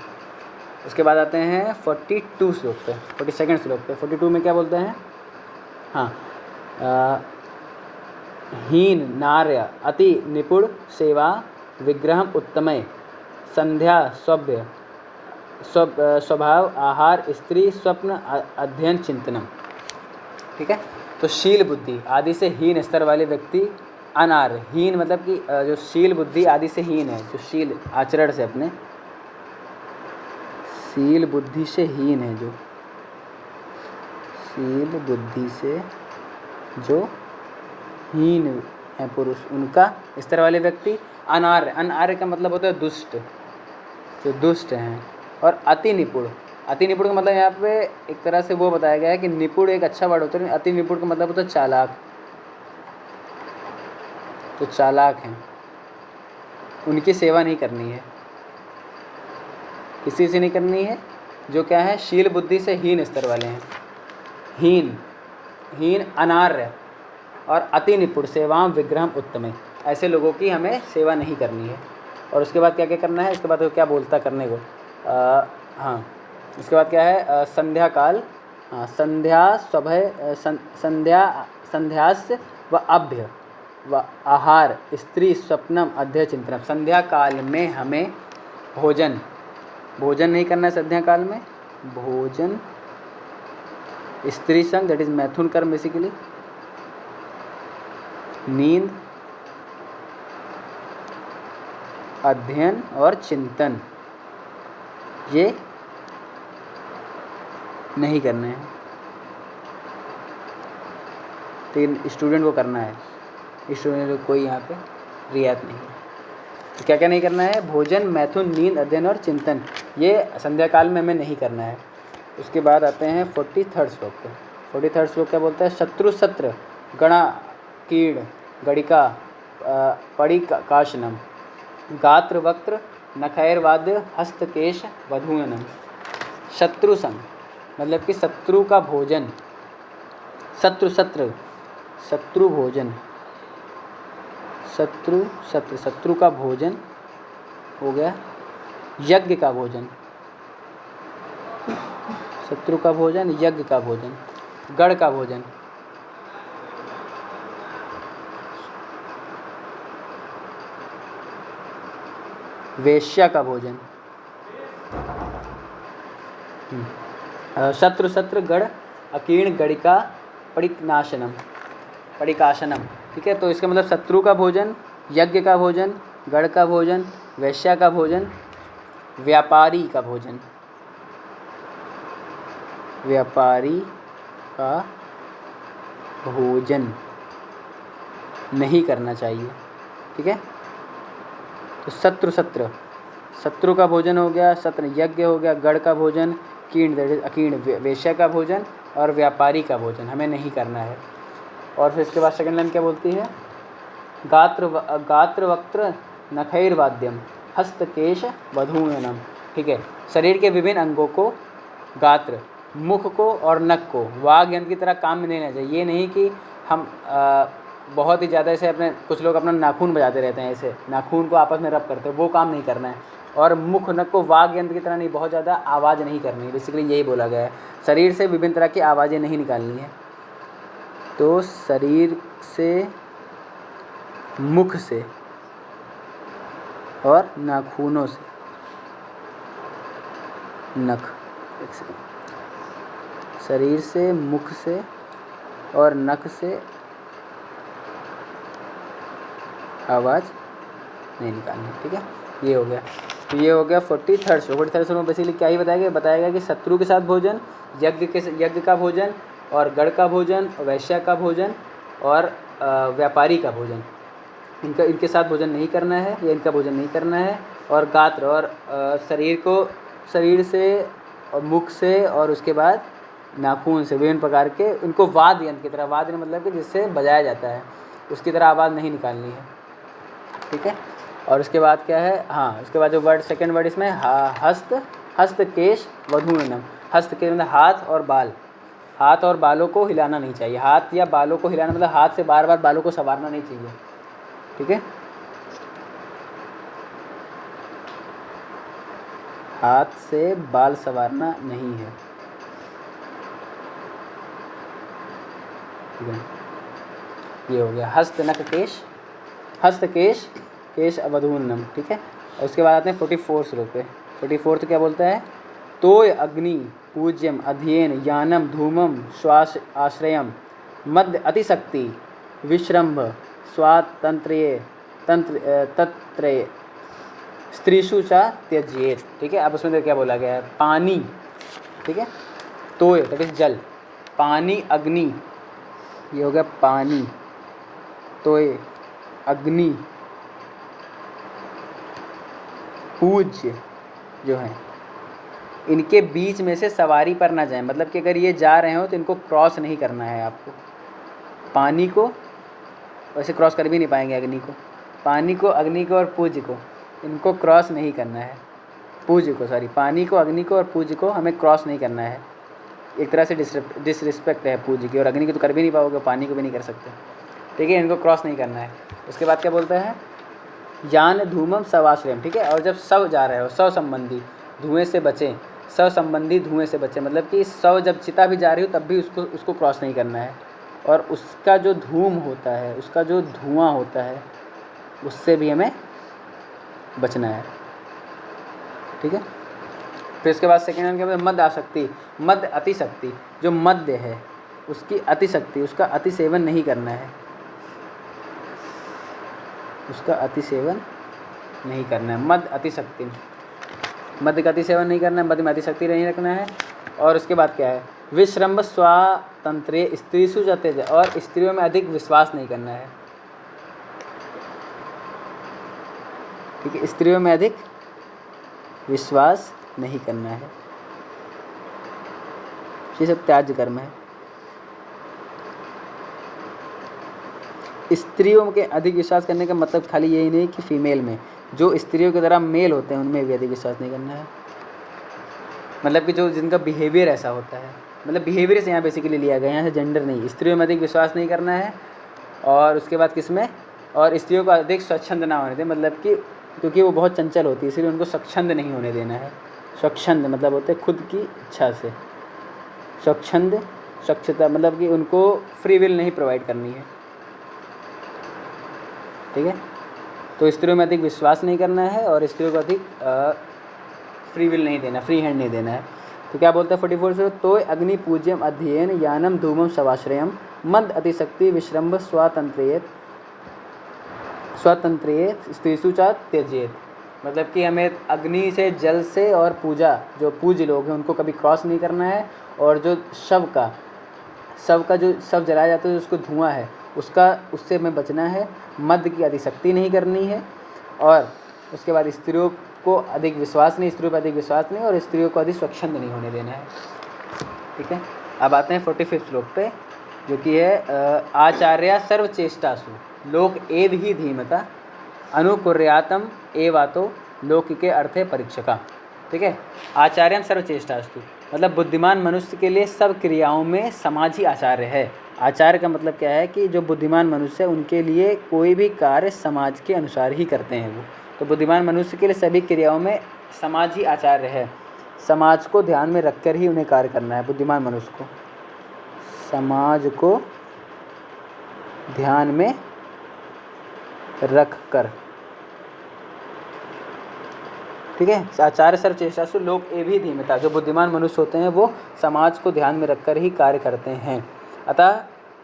उसके बाद आते हैं 42 श्लोक पे, 42 श्लोक पे। 42 में क्या बोलते हैं, हाँ, हीन नार्य अति निपुण सेवा विग्रहम उत्तमय संध्या सभ्य स्वभाव आहार स्त्री स्वप्न अध्ययन चिंतनम, ठीक है। तो शील बुद्धि आदि से हीन स्तर वाले व्यक्ति, अनार्य, हीन मतलब कि जो शील बुद्धि आदि से हीन है, जो शील आचरण से अपने शील बुद्धि से हीन है, जो शील बुद्धि से जो हीन है पुरुष, उनका स्तर वाले व्यक्ति। अनार्य, अनार्य का मतलब होता है दुष्ट, जो दुष्ट हैं। और अति निपुण, अति निपुण का मतलब यहाँ पे एक तरह से वो बताया गया है कि निपुण एक अच्छा वर्ड होता है, अति निपुण का मतलब होता है चालाक, तो चालाक हैं, उनकी सेवा नहीं करनी है, किसी से नहीं करनी है, जो क्या है, शील बुद्धि से हीन स्तर वाले हैं। हीन, हीन, अनार्य और अति निपुण सेवां विग्रहम उत्तमे, ऐसे लोगों की हमें सेवा नहीं करनी है। और उसके बाद क्या क्या करना है, इसके बाद क्या बोलता करने को, हाँ, इसके बाद क्या है, संध्या काल, हाँ, संध्या सभय संध्यास्य व अभ्य व आहार स्त्री स्वप्नम अध्यय चिंतनम, संध्या काल में हमें भोजन नहीं करना है, संध्या काल में भोजन, स्त्री संग दैट इज मैथुन कर्म बेसिकली, नींद, अध्ययन और चिंतन, ये नहीं करने हैं, लेकिन स्टूडेंट को करना है, स्टूडेंट को कोई यहाँ पे रियायत नहीं है। तो क्या क्या नहीं करना है, भोजन, मैथुन, नींद, अध्ययन और चिंतन, ये संध्या काल में हमें नहीं करना है। उसके बाद आते हैं 43 श्लोक पे। 43 श्लोक क्या बोलता है, शत्रु सत्र गणा कीड़ गणिका पड़िकाशनम गात्र वक्त्र नखैर्वाद्य हस्तकेश वधूनम। शत्रु संग मतलब कि शत्रु का भोजन, शत्रु भोजन, शत्रु का भोजन हो गया, यज्ञ का भोजन, शत्रु का भोजन, यज्ञ का भोजन, गढ़ का भोजन, वेश्या का भोजन, शत्रु गढ़ अकीर्ण गणिका पड़िकाशनम, ठीक है। तो इसका मतलब शत्रु का भोजन, यज्ञ का भोजन, गढ़ का भोजन, वेश्या का भोजन, व्यापारी का भोजन, व्यापारी का भोजन नहीं करना चाहिए, ठीक है। तो शत्रु का भोजन हो गया, शत्र यज्ञ हो गया, गढ़ का भोजन, कीर्ण अकीर्ण वेश्या का भोजन और व्यापारी का भोजन हमें नहीं करना है। और फिर इसके बाद सेकंड लाइन क्या बोलती है, गात्र वक्त्र नखैर्वाद्यम हस्तकेश वधूनम, ठीक है। शरीर के विभिन्न अंगों को, गात्र मुख को और नख को वाग यंत्र की तरह काम में लेना चाहिए। ये नहीं कि हम बहुत ही ज़्यादा ऐसे अपने, कुछ लोग अपना नाखून बजाते रहते हैं, ऐसे नाखून को आपस में रब करते हैं, वो काम नहीं करना है। और मुख नख को वाग यंत्र की तरह नहीं, बहुत ज़्यादा आवाज़ नहीं करनी है, बेसिकली यही बोला गया है। शरीर से विभिन्न तरह की आवाज़ें नहीं निकालनी है। तो शरीर से, मुख से और नाखूनों से, नख, एक सेकंड, शरीर से, मुख से और नख से आवाज़ नहीं निकालनी, ठीक है। ये हो गया। तो ये हो गया 43rd श्लोक। 43rd श्लोक में बेसिकली क्या ही बताएगा कि शत्रु के साथ भोजन, यज्ञ का भोजन और गढ़ का भोजन, वैश्य का भोजन और व्यापारी का भोजन, इनके साथ भोजन नहीं करना है, या इनका भोजन नहीं करना है। और गात्र और शरीर से और मुख से और उसके बाद नाखून से विभिन्न प्रकार के, उनको वाद्य यंत्र की तरह, वाद्य मतलब कि जिससे बजाया जाता है, उसकी तरह आवाज़ नहीं निकालनी है, ठीक है। और उसके बाद क्या है, हाँ, उसके बाद जो वर्ड, सेकंड वर्ड इसमें हस्तकेश वधूनम। हस्तकेश मतलब हाथ और बाल, हाथ और बालों को हिलाना नहीं चाहिए। हाथ या बालों को हिलाना मतलब हाथ से बार बार बालों को संवारना नहीं चाहिए, ठीक है। हाथ से बाल संवारना नहीं है, ठीक है। ये हो गया हस्त नख केश, हस्तकेश केश अवधून्नम, ठीक है। और उसके बाद आते हैं 44 श्लोक पे। 44 तो क्या बोलता है, तोय अग्नि पूज्यम अध्ययन यानम धूमम श्वास आश्रयम मध्य अतिशक्ति विश्रम्भ स्वातंत्र्य तत्त्रय स्त्रीषु चा त्यजेत, ठीक है। अब उसमें क्या बोला गया है, पानी, ठीक है, तोय दैट इज जल, पानी, अग्नि, ये हो गया पानी, तोय अग्नि, पूज्य जो है, इनके बीच में से सवारी पर ना जाए। मतलब कि अगर ये जा रहे हो तो इनको क्रॉस नहीं करना है आपको। पानी को वैसे क्रॉस कर भी नहीं पाएंगे, अग्नि को, पानी को, अग्नि को और पूज्य को, इनको क्रॉस नहीं करना है। पूज्य को, सॉरी, पानी को, अग्नि को और पूज्य को हमें क्रॉस नहीं करना है। एक तरह से डिसरिस्पेक्ट है पूज्य की, और अग्नि को तो कर भी नहीं पाओगे, पानी को भी नहीं कर सकते, ठीक है। इनको क्रॉस नहीं करना है। उसके बाद क्या बोलता है, यान धूमम सवाश्रयम, ठीक है। और जब शव जा रहे हो, शव संबंधी धुएं से बचें, शव संबंधी धुएं से बचें, मतलब कि शव जब चिता भी जा रही हो तब भी उसको क्रॉस नहीं करना है। और उसका जो धूम होता है, उसका जो धुआं होता है, उससे भी हमें बचना है, ठीक है। फिर उसके बाद सेकेंड के बाद मध्य आसक्ति, मध्य अतिशक्ति, जो मध्य है उसकी अतिशक्ति, उसका अतिसेवन नहीं करना है, उसका अतिसेवन नहीं करना है। मध्य अतिशक्ति, मध्य का अतिसेवन नहीं करना है, मध्य में अतिशक्ति नहीं रखना है। और उसके बाद क्या है, विश्रम्भ स्वातंत्र्य स्त्रीषु च त्यज, और स्त्रियों में अधिक विश्वास नहीं करना है, ठीक है। स्त्रियों में अधिक विश्वास नहीं करना है, ये सब त्याज्य कर्म है। स्त्रियों के अधिक विश्वास करने का मतलब खाली यही नहीं कि फीमेल में, जो स्त्रियों की तरह मेल होते हैं उनमें भी अधिक विश्वास नहीं करना है। मतलब कि जो जिनका बिहेवियर ऐसा होता है, मतलब बिहेवियर से यहाँ बेसिकली लिया गया है, यहाँ से जेंडर नहीं। स्त्रियों में अधिक विश्वास नहीं करना है। और उसके बाद किसमें, और स्त्रियों को अधिक स्वच्छंद ना होने दें, मतलब कि क्योंकि वो बहुत चंचल होती है, इसलिए उनको स्वच्छंद नहीं होने देना है। स्वच्छंद मतलब होते हैं खुद की इच्छा से, स्वच्छंद, स्वच्छता मतलब कि उनको फ्री विल नहीं प्रोवाइड करनी है, ठीक है। तो स्त्रियों में अधिक विश्वास नहीं करना है और स्त्रियों को अधिक फ्री विल नहीं देना, फ्री हैंड नहीं देना है। तो क्या बोलता है 44 से, तो अग्नि पूज्यम अध्ययन यानम धूमम शवाश्रयम मद अतिशक्ति विश्रम्भ स्वातंत्र्येत स्त्रीषु च त्यजेत। मतलब कि हमें अग्नि से, जल से और पूजा, जो पूज्य लोग हैं उनको कभी क्रॉस नहीं करना है। और जो शव का जो शव जलाया जाता है, उसको धुआं है, उससे हमें बचना है। मद की अतिशक्ति नहीं करनी है। और उसके बाद स्त्रियों को अधिक विश्वास नहीं, स्त्रियों पर अधिक विश्वास नहीं, और स्त्रियों को अधिक स्वच्छंद नहीं होने देना है, ठीक है। अब आते हैं 45 श्लोक पे, जो कि है आचार्य सर्वचेष्टासु लोक एव ही धीमता अनुकुर्यातम एवातो लोक के अर्थ है परीक्षका, ठीक है। आचार्यम सर्वचेष्टास्तु मतलब बुद्धिमान मनुष्य के लिए सब क्रियाओं में समाज ही आचार्य है। आचार्य का मतलब क्या है कि जो बुद्धिमान मनुष्य है उनके लिए कोई भी कार्य समाज के अनुसार ही करते हैं वो। तो बुद्धिमान मनुष्य के लिए सभी क्रियाओं में समाज ही आचार्य है। समाज को ध्यान में रखकर ही उन्हें कार्य करना है। बुद्धिमान मनुष्य को समाज को ध्यान में रख कर ठीक है। आचार्य सर्वचेष्टासु लोक एवं धीमता, जो बुद्धिमान मनुष्य होते हैं वो समाज को ध्यान में रखकर ही कार्य करते हैं। अतः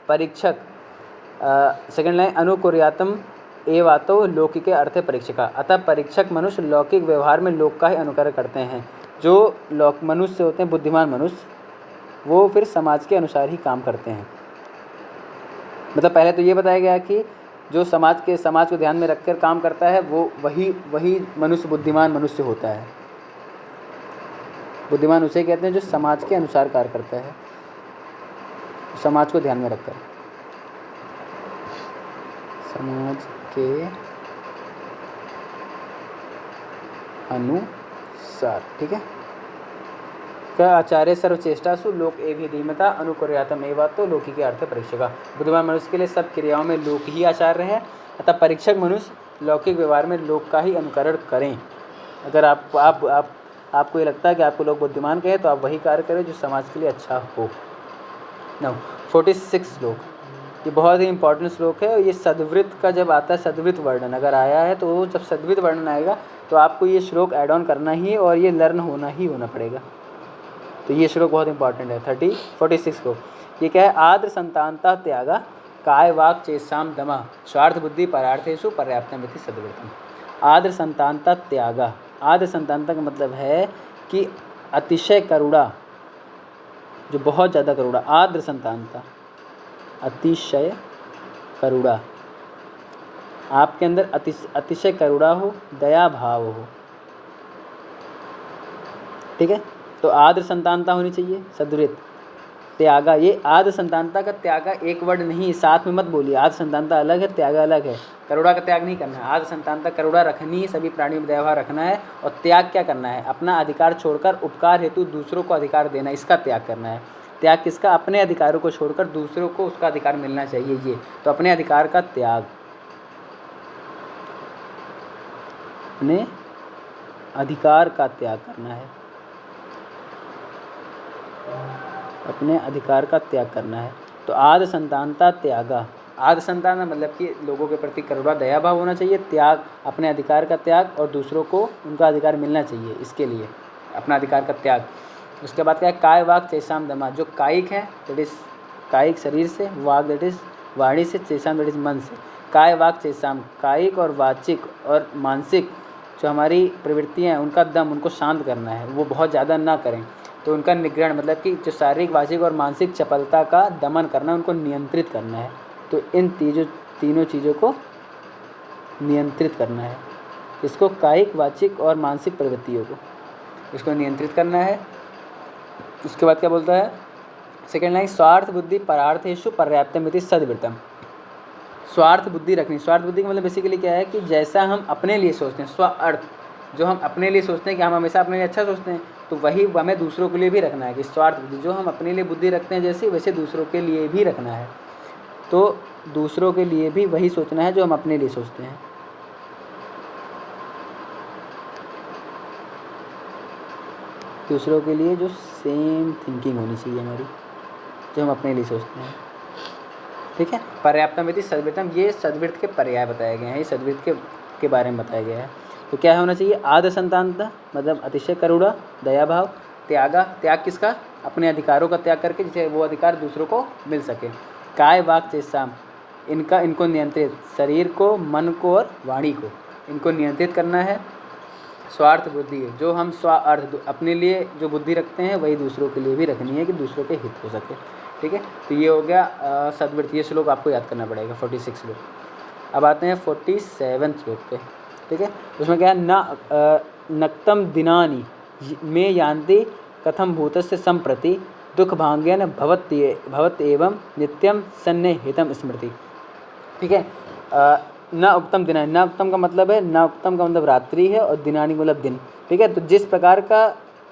परीक्षक, सेकंड लाइन, अनुकुर्यातम एवातो लौकिके अर्थे परीक्षका। अतः परीक्षक मनुष्य लौकिक व्यवहार में लोक का ही अनुकरण करते हैं। जो मनुष्य होते हैं, बुद्धिमान मनुष्य, वो फिर समाज के अनुसार ही काम करते हैं। मतलब पहले तो ये बताया गया कि जो समाज को ध्यान में रखकर काम करता है वो वही मनुष्य बुद्धिमान मनुष्य होता है। बुद्धिमान उसे कहते हैं जो समाज के अनुसार कार्य करता है, समाज को ध्यान में रखकर, समाज के अनुसार। ठीक है। क्या आचार्य सर्वचेष्टासु लोक एवं धीमता अनुकुर्यातम एवातो लौकिके अर्थे परीक्षका। बुद्धिमान मनुष्य के लिए सब क्रियाओं में लोक ही आचार्य है, अतः परीक्षक मनुष्य लौकिक व्यवहार में लोक का ही अनुकरण करें। अगर आपको ये लगता है कि आपको लोग बुद्धिमान कहे तो आप वही कार्य करें जो समाज के लिए अच्छा हो। 46 श्लोक, ये बहुत ही इंपॉर्टेंट श्लोक है। ये सद्वृत्त का जब आता है, सद्वृत्त वर्णन अगर आया है तो जब सद्वृत्त वर्णन आएगा तो आपको ये श्लोक ऐड ऑन करना ही है और ये लर्न होना पड़ेगा। तो ये श्लोक बहुत इंपॉर्टेंट है। 46 को ये क्या है, आद्र संतानता त्यागा काय वाक चेष्टाम दमा स्वार्थ बुद्धि परार्थेषु पर्याप्तमिति सद्वृत्तम। आद्र संतानता त्यागा, आद्र संतानता का मतलब है कि अतिशय करुणा, जो बहुत ज़्यादा करुणा, आद्र संतानता, अतिशय करुणा, आपके अंदर अतिशय करुणा हो, दया भाव हो। ठीक है। तो आद्र संतानता होनी चाहिए। सद्वृत्त त्यागा, ये आद्र संतानता का त्यागा एक वर्ड नहीं, साथ में मत बोलिए। आद्र संतानता अलग है, त्यागा अलग है। करुणा का त्याग नहीं करना है। आद्र संतानता करुणा रखनी है, सभी प्राणियों में दयाभाव रखना है। और त्याग क्या करना है, अपना अधिकार छोड़कर उपकार हेतु दूसरों को अधिकार देना, इसका त्याग करना है। त्याग किसका, अपने अधिकारों को छोड़कर दूसरों को उसका अधिकार मिलना चाहिए, ये तो अपने अधिकार का त्याग, अपने अधिकार का त्याग करना है, अपने अधिकार का त्याग करना है। तो आद्र संतानता त्यागा, आद्र संतान मतलब कि लोगों के प्रति करुणा दया भाव होना चाहिए, त्याग अपने अधिकार का त्याग और दूसरों को उनका अधिकार मिलना चाहिए, इसके लिए अपना अधिकार का त्याग। उसके बाद क्या है, काय वाक चेष्टाम दमा, जो कायिक है दैट इज कायिक शरीर से, वाक दैट इज वाणी से, चेष्टाम दैट इज मन से। काय वाक चेष्टाम, कायिक और वाचिक और मानसिक जो हमारी प्रवृत्तियाँ हैं उनका दम, उनको शांत करना है, वो बहुत ज़्यादा ना करें। तो उनका निग्रहण मतलब कि जो शारीरिक, वाचिक और मानसिक चपलता का दमन करना, उनको नियंत्रित करना है। तो इन तीनों चीज़ों को नियंत्रित करना है। इसको कायिक, वाचिक और मानसिक प्रवृत्तियों को, इसको नियंत्रित करना है। उसके बाद क्या बोलता है, सेकेंड लाइन, स्वार्थ बुद्धि परार्थेषु पर्याप्तमिति सद्वृत्तम। स्वार्थ बुद्धि रखनी, स्वार्थ बुद्धि का मतलब बेसिकली क्या है कि जैसा हम अपने लिए सोचते हैं, स्व अर्थ, जो हम अपने लिए सोचते हैं कि हम हमेशा अपने लिए अच्छा सोचते हैं, तो वही हमें दूसरों के लिए भी रखना है। कि स्वार्थ बुद्धि, जो हम अपने लिए बुद्धि रखते हैं जैसे, वैसे दूसरों के लिए भी रखना है। तो दूसरों के लिए भी वही सोचना है जो हम अपने लिए सोचते हैं। दूसरों के लिए जो सेम थिंकिंग होनी चाहिए हमारी, जो हम अपने लिए सोचते हैं। ठीक है। पर्याप्तमिति सद्वृत्तम, ये सद्वृत्त के पर्याय बताए गए हैं, ये सद्वृत्त के बारे में बताया गया है। तो क्या होना चाहिए, आद्र संतानता मतलब अतिशय करुणा, दया भाव, त्यागा, त्याग किसका, अपने अधिकारों का त्याग करके जिसे वो अधिकार दूसरों को मिल सके। काय वाक चेष्टाम, इनको नियंत्रित, शरीर को, मन को और वाणी को, इनको नियंत्रित करना है। स्वार्थ बुद्धि, जो हम स्वार्थ अपने लिए जो बुद्धि रखते हैं वही दूसरों के लिए भी रखनी है कि दूसरों के हित हो सके। ठीक है। तो ये हो गया सद्वृत्त, ये श्लोक आपको याद करना पड़ेगा, 46 श्लोक। अब आते हैं 47 श्लोक पे। ठीक है। उसमें क्या है, नक्तम दिनानि में यान्ति कथम भूतस्य संप्रति दुख भाग्यन भवत एवं नित्यम सन्निहितम स्मृति। ठीक है। न उत्तम दिनानि, न उत्तम का मतलब है, न उत्तम का मतलब रात्रि है और दिनानि मतलब दिन। ठीक है। तो जिस प्रकार का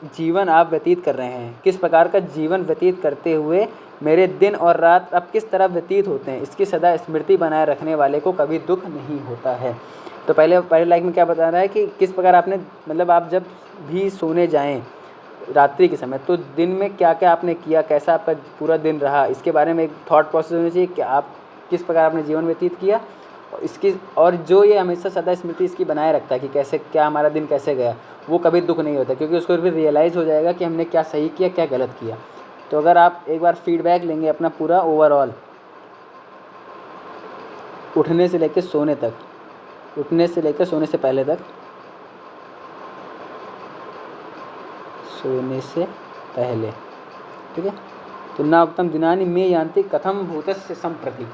जीवन आप व्यतीत कर रहे हैं, किस प्रकार का जीवन व्यतीत करते हुए मेरे दिन और रात अब किस तरह व्यतीत होते हैं, इसकी सदा स्मृति बनाए रखने वाले को कभी दुख नहीं होता है। तो पहले लाइक में क्या बता रहा है कि किस प्रकार आपने, मतलब आप जब भी सोने जाएं रात्रि के समय, तो दिन में क्या क्या आपने किया, कैसा आपका पूरा दिन रहा, इसके बारे में एक थॉट प्रोसेस होना चाहिए कि आप किस प्रकार आपने जीवन व्यतीत किया। और जो ये हमेशा सदा स्मृति इसकी बनाए रखता है कि कैसे क्या हमारा दिन कैसे गया, वो कभी दुख नहीं होता, क्योंकि उसको फिर रियलाइज़ हो जाएगा कि हमने क्या सही किया क्या गलत किया। तो अगर आप एक बार फीडबैक लेंगे अपना पूरा ओवरऑल, उठने से लेकर सोने तक, उठने से लेकर सोने से पहले तक, सोने से पहले, ठीक है। तो ना उक्तम दिनानि मे यान्ति कथम भूतस्य सम्प्रति,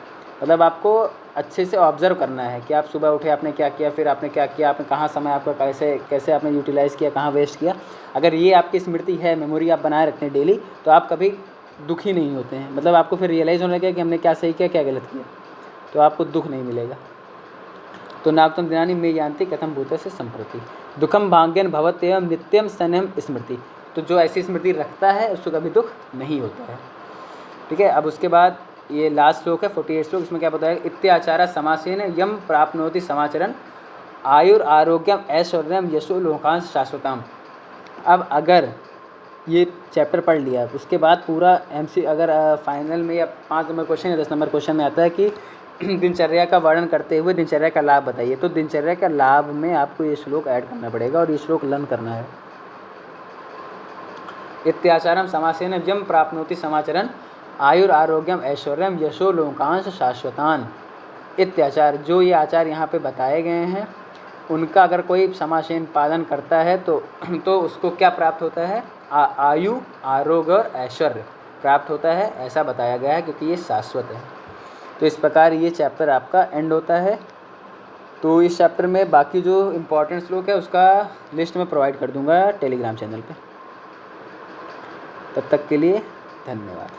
मतलब आपको अच्छे से ऑब्जर्व करना है कि आप सुबह उठे, आपने क्या किया, फिर आपने क्या किया, आपने कहाँ समय आपका कैसे कैसे आपने यूटिलाइज़ किया, कहाँ वेस्ट किया। अगर ये आपकी स्मृति है, मेमोरी आप बनाए रखते हैं डेली, तो आप कभी दुखी नहीं होते हैं। मतलब आपको फिर रियलाइज़ होने लगेगा कि हमने क्या सही किया क्या गलत किया, तो आपको दुख नहीं मिलेगा। तो नाक्तम दिनानि मे यान्ति कथम भूतस्य सम्प्रति दुखम भाग्यन भवत एवं नित्यम सनम स्मृति। तो जो ऐसी स्मृति रखता है उसको कभी दुख नहीं होता है, ठीक है। अब उसके बाद ये लास्ट श्लोक है 48 श्लोक, इसमें क्या बताया, इत्याचारा समासेन यम प्राप्नोति समाचरन आयुर आरोग्यम ऐश्वर्यम यशो लोकांश शाश्वतम। अब अगर ये चैप्टर पढ़ लिया, उसके बाद पूरा MC अगर फाइनल में या 5 नंबर क्वेश्चन या 10 नंबर क्वेश्चन में आता है कि दिनचर्या का वर्णन करते हुए दिनचर्या का लाभ बताइए, तो दिनचर्या का लाभ में आपको ये श्लोक ऐड करना पड़ेगा और ये श्लोक लर्न करना है। इत्याचारम समासेन यम प्राप्नोति समाचरन आयुर आरोग्यम ऐश्वर्यम यशो लोकांश शाश्वतान। इत्याचार, जो ये आचार यहाँ पे बताए गए हैं उनका अगर कोई समासेन पालन करता है तो उसको क्या प्राप्त होता है, आयु आरोग्य और ऐश्वर्य प्राप्त होता है, ऐसा बताया गया है, क्योंकि ये शाश्वत है। तो इस प्रकार ये चैप्टर आपका एंड होता है। तो इस चैप्टर में बाकी जो इम्पोर्टेंट श्लोक है उसका लिस्ट में प्रोवाइड कर दूंगा टेलीग्राम चैनल पे। तब तक के लिए धन्यवाद।